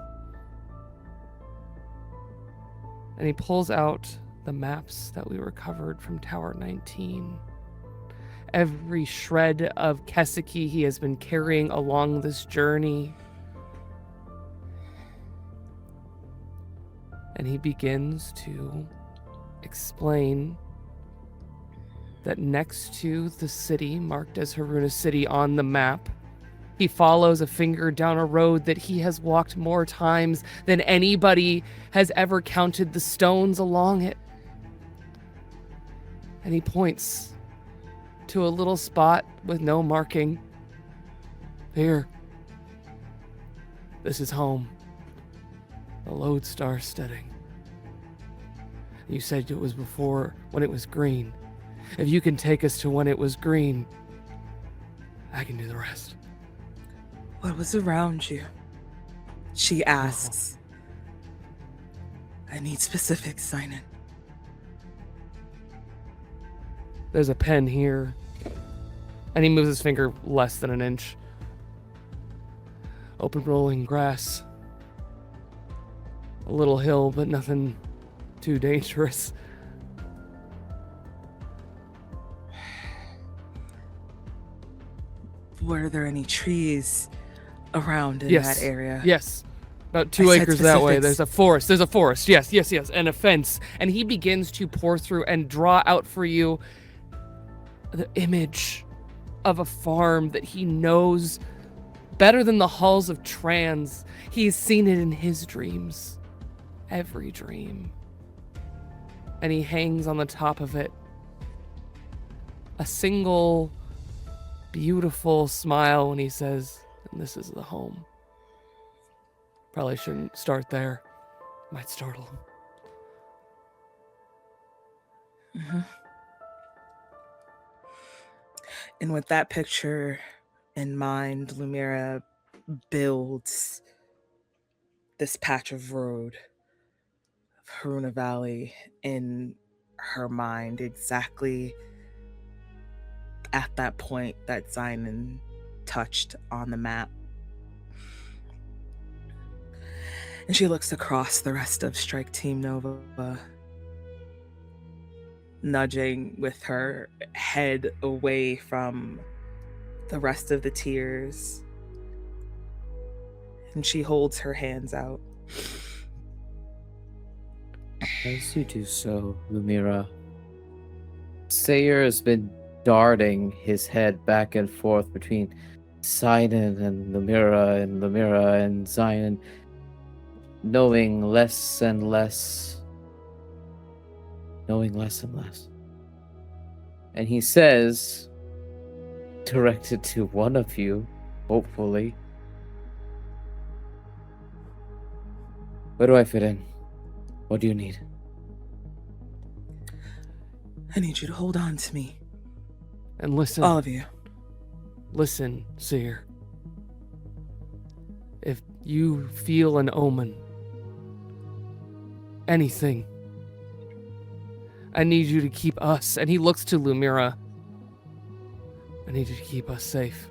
And he pulls out the maps that we recovered from Tower 19. Every shred of Keseki he has been carrying along this journey. And he begins to explain that next to the city marked as Haruna City on the map, he follows a finger down a road that he has walked more times than anybody has ever counted the stones along it. And he points to a little spot with no marking. Here. This is home. The lodestar steading. You said it was before, when it was green. If you can take us to when it was green, I can do the rest. What was around you? She asks. I need specifics, Xainan. There's a pen here. And he moves his finger less than an inch. Open rolling grass. A little hill, but nothing too dangerous. Were there any trees around in Yes. that area? Yes. About 2 I said acres that way. specifics. There's a forest. There's a forest. Yes. And a fence. And he begins to pour through and draw out for you the image of a farm that he knows better than the halls of Trans. He's seen it in his dreams. Every dream. And he hangs on the top of it a single beautiful smile when he says, and this is the home. Probably shouldn't start there. Might startle him. Mm-hmm. And with that picture in mind, Lumièra builds this patch of road of Haruna Valley in her mind, exactly at that point that Xainan touched on the map. And she looks across the rest of Strike Team Nova, nudging with her head away from the rest of the tiers. And she holds her hands out. As you do so, Lumièra, Seir has been darting his head back and forth between Xainan and Lumièra and Xainan, knowing less and less. And he says, directed to one of you, hopefully, where do I fit in? What do you need? I need you to hold on to me. And listen. All of you. Listen, Seir. If you feel an omen, anything, I need you to keep us. And he looks to Lumièra. I need you to keep us safe.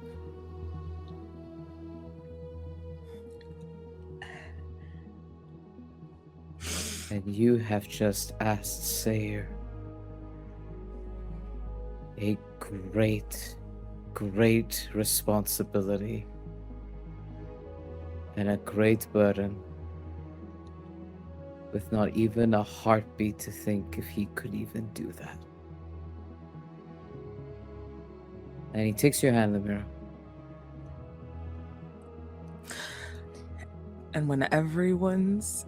And you have just asked Seir a great responsibility and a great burden, with not even a heartbeat to think if he could even do that. And he takes your hand, Lumièra. And when everyone's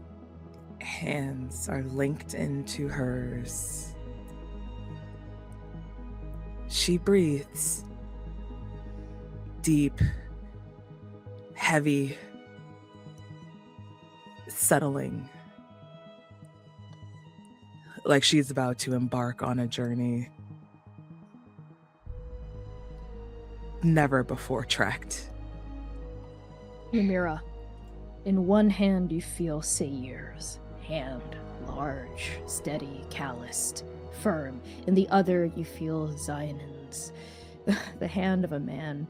hands are linked into hers, she breathes. Deep, heavy, settling like she's about to embark on a journey never before tracked. Lumièra, in one hand you feel Seir's hand, large, steady, calloused, firm. In the other you feel Xainan's, the hand of a man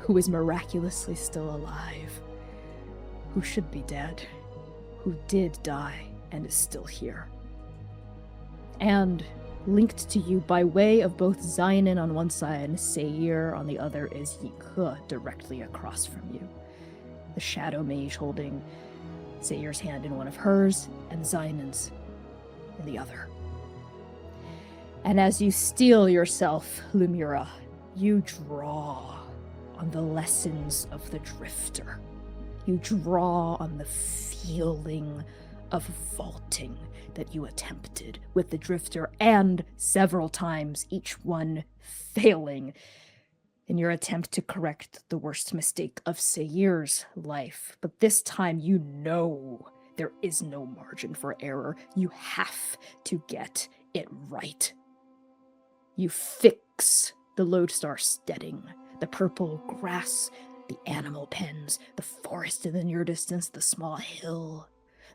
who is miraculously still alive, who should be dead, who did die and is still here. And linked to you by way of both Xainan on one side and Seir on the other is Cai K directly across from you. The shadow mage holding Seir's hand in one of hers and Xainan's in the other. And as you steel yourself, Lumièra, you draw on the lessons of the Drifter. You draw on the feeling of vaulting that you attempted with the Drifter, and several times, each one failing in your attempt to correct the worst mistake of Seir's life. But this time you know there is no margin for error. You have to get it right. You fix the lodestar steading, the purple grass, the animal pens, the forest in the near distance, the small hill,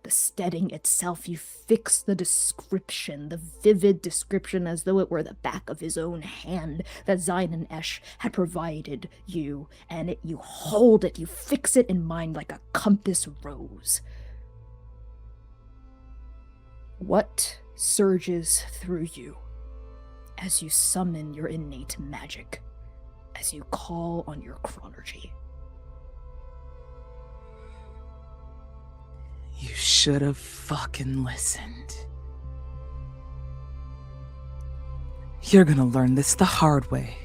the steading itself. You fix the description, the vivid description, as though it were the back of his own hand that Xainan Esch had provided you, and you hold it, you fix it in mind like a compass rose. What surges through you as you summon your innate magic, as you call on your chronergy? You should have fucking listened. You're gonna learn this the hard way.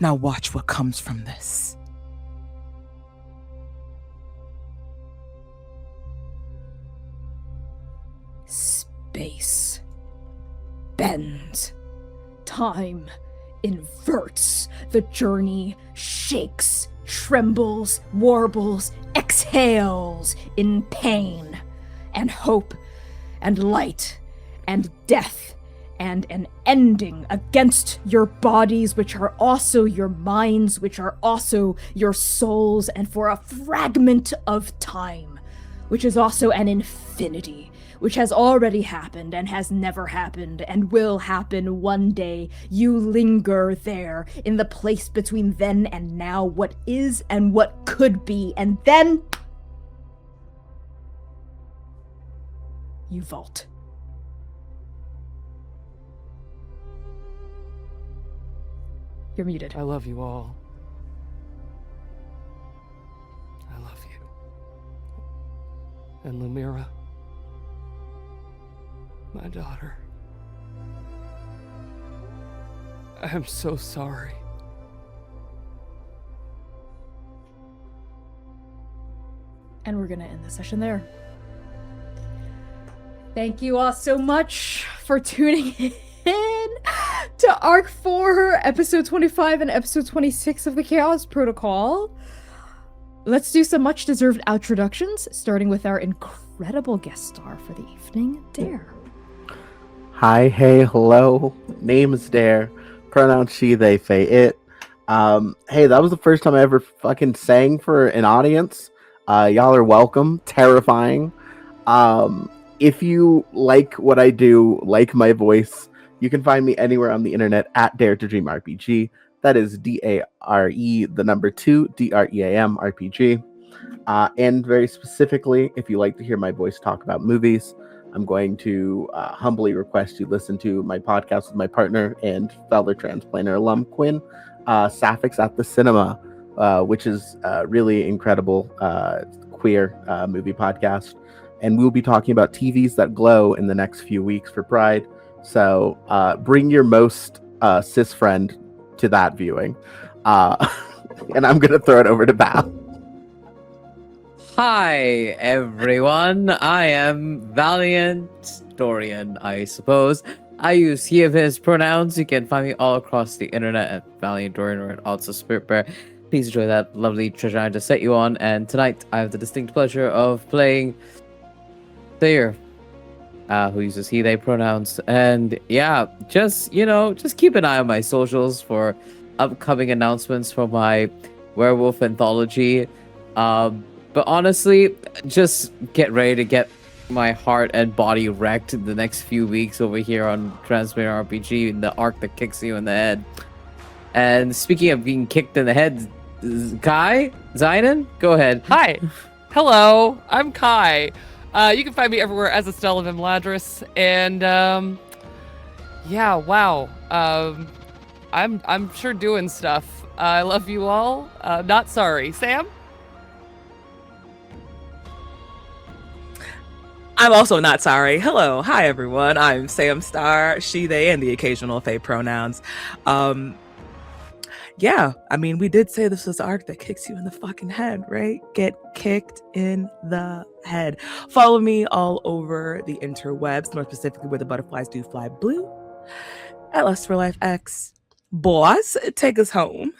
Now watch what comes from this. Space bends. Time inverts. The journey shakes, trembles, warbles, exhales in pain and hope and light and death and an ending against your bodies, which are also your minds, which are also your souls, and for a fragment of time, which is also an infinity, which has already happened and has never happened and will happen one day. You linger there in the place between then and now, what is and what could be, and then you vault. You're muted. I love you all. I love you. And Lumièra, my daughter. I am so sorry. And we're gonna end the session there. Thank you all so much for tuning in to Arc 4, Episode 25 and Episode 26 of the Chaos Protocol. Let's do some much-deserved introductions, starting with our incredible guest star for the evening, Dare. Hi, hey, hello. Name is Dare. Pronouns she, they, they, it. Hey, that was the first time I ever fucking sang for an audience. Y'all are welcome. Terrifying. If you like what I do, like my voice, you can find me anywhere on the internet at Dare to Dream RPG. That is DARE, the number 2, DREAM RPG. And very specifically, if you like to hear my voice talk about movies, I'm going to humbly request you listen to my podcast with my partner and fellow transplanter alum, Quinn, Sapphics at the Cinema, which is a really incredible queer movie podcast. And we'll be talking about TVs that glow in the next few weeks for Pride. So bring your most cis friend to that viewing. And I'm going to throw it over to Val. Hi, everyone. I am Valiant Dorian, I suppose. I use he of his pronouns. You can find me all across the internet at Valiant Dorian or at also Spirit Bear. Please enjoy that lovely treasure I just set you on. And tonight, I have the distinct pleasure of playing Seir, who uses he, they pronouns. And yeah, just keep an eye on my socials for upcoming announcements for my werewolf anthology. But honestly, just get ready to get my heart and body wrecked in the next few weeks over here on Transplanar RPG, in the arc that kicks you in the head. And speaking of being kicked in the head, Kai, Xainan, go ahead. Hi. Hello. I'm Kai. You can find me everywhere as Estelle of Imladris. And yeah, wow. I'm sure doing stuff. I love you all. Not sorry. Samm? I'm also not sorry. Hello. Hi, everyone. I'm Samm Star, she, they, and the occasional they pronouns. Yeah, I mean, we did say this was the arc that kicks you in the fucking head, right? Get kicked in the head. Follow me all over the interwebs, more specifically where the butterflies do fly blue, at Lust for Life X. Boss, take us home.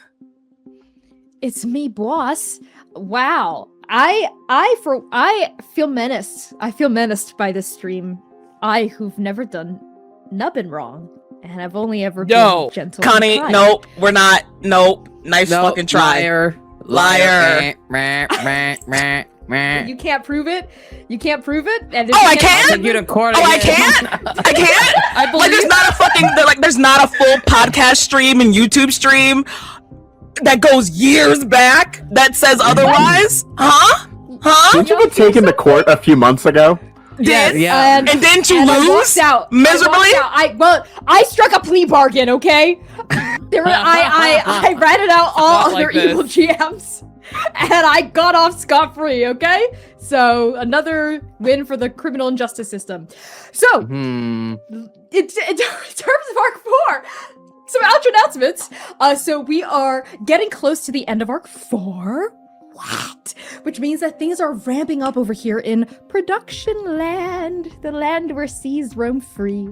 It's me, boss. Wow. I feel menaced. I feel menaced by this stream. I, who've never done nubbin wrong, and I've only ever been gentle. Connie, nope, we're not. Nope. Nice fucking try. Liar. You can't prove it. You can't prove it. And I can't. I can't. I can't. I believe there's not a fucking there's not a full podcast stream and YouTube stream that goes years back that says otherwise. Huh? Didn't you get taken to court a few months ago? Yeah. And didn't you lose miserably? I struck a plea bargain. Okay. I ratted out all other evil GMs, and I got off scot-free. Okay. So another win for the criminal injustice system. So in terms of Arc 4. Some outro announcements. So we are getting close to the end of Arc 4. What? Which means that things are ramping up over here in production land, the land where seas roam free.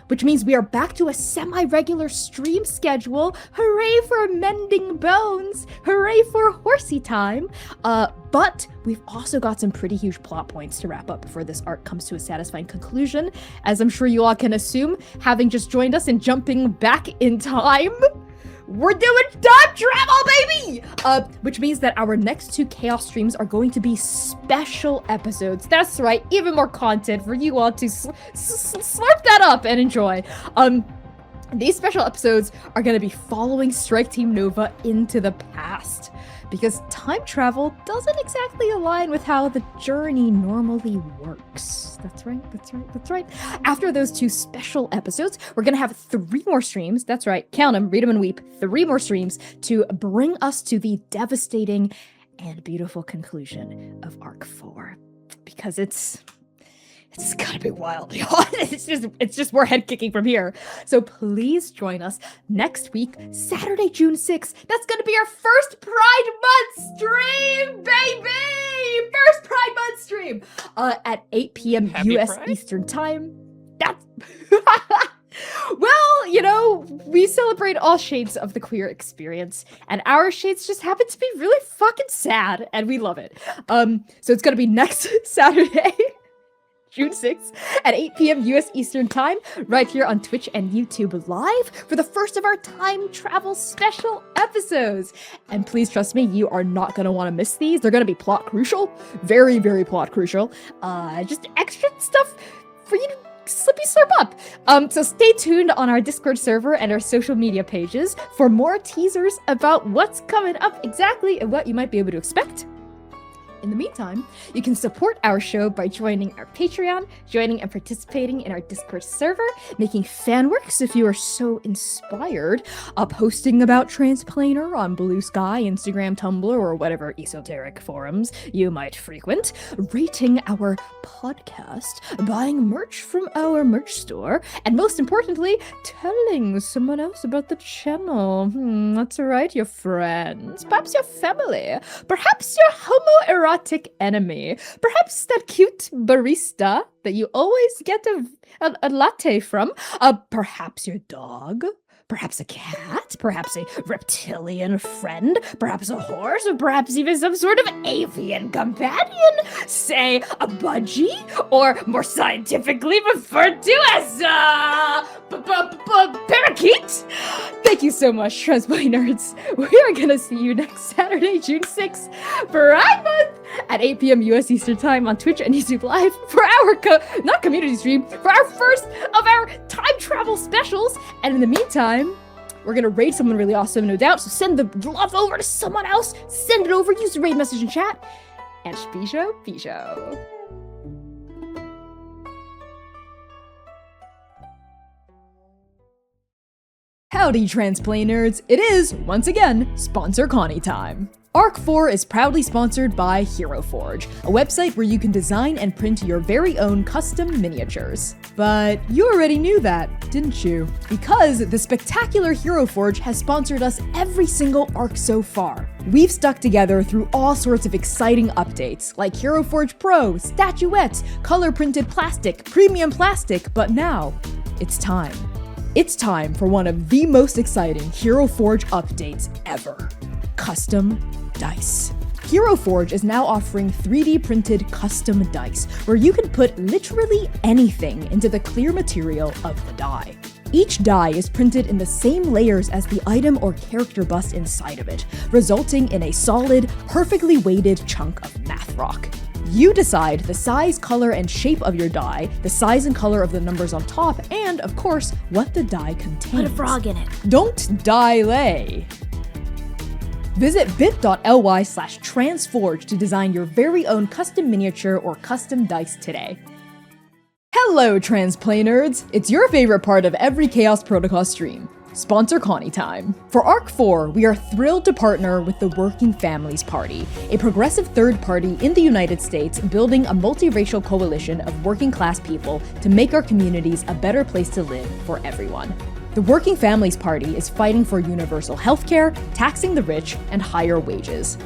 Which means we are back to a semi-regular stream schedule. Hooray for mending bones! Hooray for horsey time! But we've also got some pretty huge plot points to wrap up before this arc comes to a satisfying conclusion. As I'm sure you all can assume, having just joined us and jumping back in time, we're doing time travel, baby! Which means that our next 2 Chaos streams are going to be special episodes. That's right, even more content for you all to slurp that up and enjoy. These special episodes are going to be following Strike Team Nova into the past, because time travel doesn't exactly align with how the journey normally works. That's right. After those 2 special episodes, we're going to have 3 more streams. That's right. Count them, read them, and weep. 3 more streams to bring us to the devastating and beautiful conclusion of Arc 4. Because it's gotta be wild, y'all. It's just more head kicking from here. So please join us next week, Saturday, June 6th. That's gonna be our first Pride Month stream, baby! First Pride Month stream! At 8 p.m. Happy US Pride? Eastern Time. That's well, we celebrate all shades of the queer experience, and our shades just happen to be really fucking sad, and we love it. So it's gonna be next Saturday, June 6th at 8 p.m. US Eastern Time, right here on Twitch and YouTube Live for the first of our time travel special episodes. And please trust me, you are not going to want to miss these. They're going to be plot crucial. Very, very plot crucial. Just extra stuff for you to slippy slurp up. So stay tuned on our Discord server and our social media pages for more teasers about what's coming up exactly and what you might be able to expect. In the meantime, you can support our show by joining our Patreon, joining and participating in our Discord server, making fan works if you are so inspired, posting about Transplanar on Blue Sky, Instagram, Tumblr, or whatever esoteric forums you might frequent, rating our podcast, buying merch from our merch store, and most importantly, telling someone else about the channel. That's right, your friends, perhaps your family, perhaps your homoerotic enemy, perhaps that cute barista that you always get a latte from, perhaps your dog, Perhaps a cat? Perhaps a reptilian friend? Perhaps a horse? Or perhaps even some sort of avian companion? Say a budgie? Or more scientifically referred to as parakeet? Thank you so much, Transplay Nerds. We are gonna see you next Saturday, June 6th, Pride Month at 8 p.m. US Eastern Time on Twitch and YouTube Live for our, not community stream, for our first of our time travel specials. And in the meantime, we're gonna raid someone really awesome, no doubt, so send the love over to someone else, send it over, use the raid message in chat, and Pisho. Howdy, Transplay Nerds! It is, once again, Sponsor Connie time. Arc 4 is proudly sponsored by Hero Forge, a website where you can design and print your very own custom miniatures. But you already knew that, didn't you? Because the spectacular Hero Forge has sponsored us every single arc so far. We've stuck together through all sorts of exciting updates, like Hero Forge Pro, statuettes, color-printed plastic, premium plastic, but now, it's time. It's time for one of the most exciting Hero Forge updates ever. Custom dice. Hero Forge is now offering 3D printed custom dice, where you can put literally anything into the clear material of the die. Each die is printed in the same layers as the item or character bust inside of it, resulting in a solid, perfectly weighted chunk of math rock. You decide the size, color, and shape of your die, the size and color of the numbers on top, and, of course, what the die contains. Put a frog in it. Don't die-lay! Visit bit.ly/transforge to design your very own custom miniature or custom dice today. Hello, Transplay Nerds! It's your favorite part of every Chaos Protocol stream. Sponsor Connie time. For Arc 4, we are thrilled to partner with the Working Families Party, a progressive third party in the United States building a multiracial coalition of working class people to make our communities a better place to live for everyone. The Working Families Party is fighting for universal healthcare, taxing the rich, and higher wages.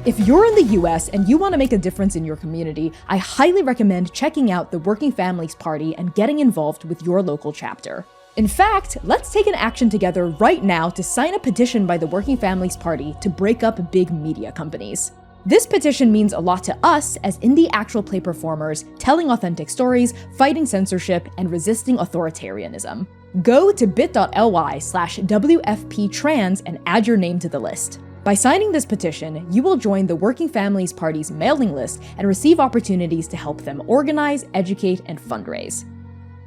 If you're in the US and you want to make a difference in your community, I highly recommend checking out the Working Families Party and getting involved with your local chapter. In fact, let's take an action together right now to sign a petition by the Working Families Party to break up big media companies. This petition means a lot to us as indie actual play performers, telling authentic stories, fighting censorship, and resisting authoritarianism. Go to bit.ly/WFPtrans and add your name to the list. By signing this petition, you will join the Working Families Party's mailing list and receive opportunities to help them organize, educate, and fundraise.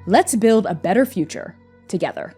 Let's build a better future together.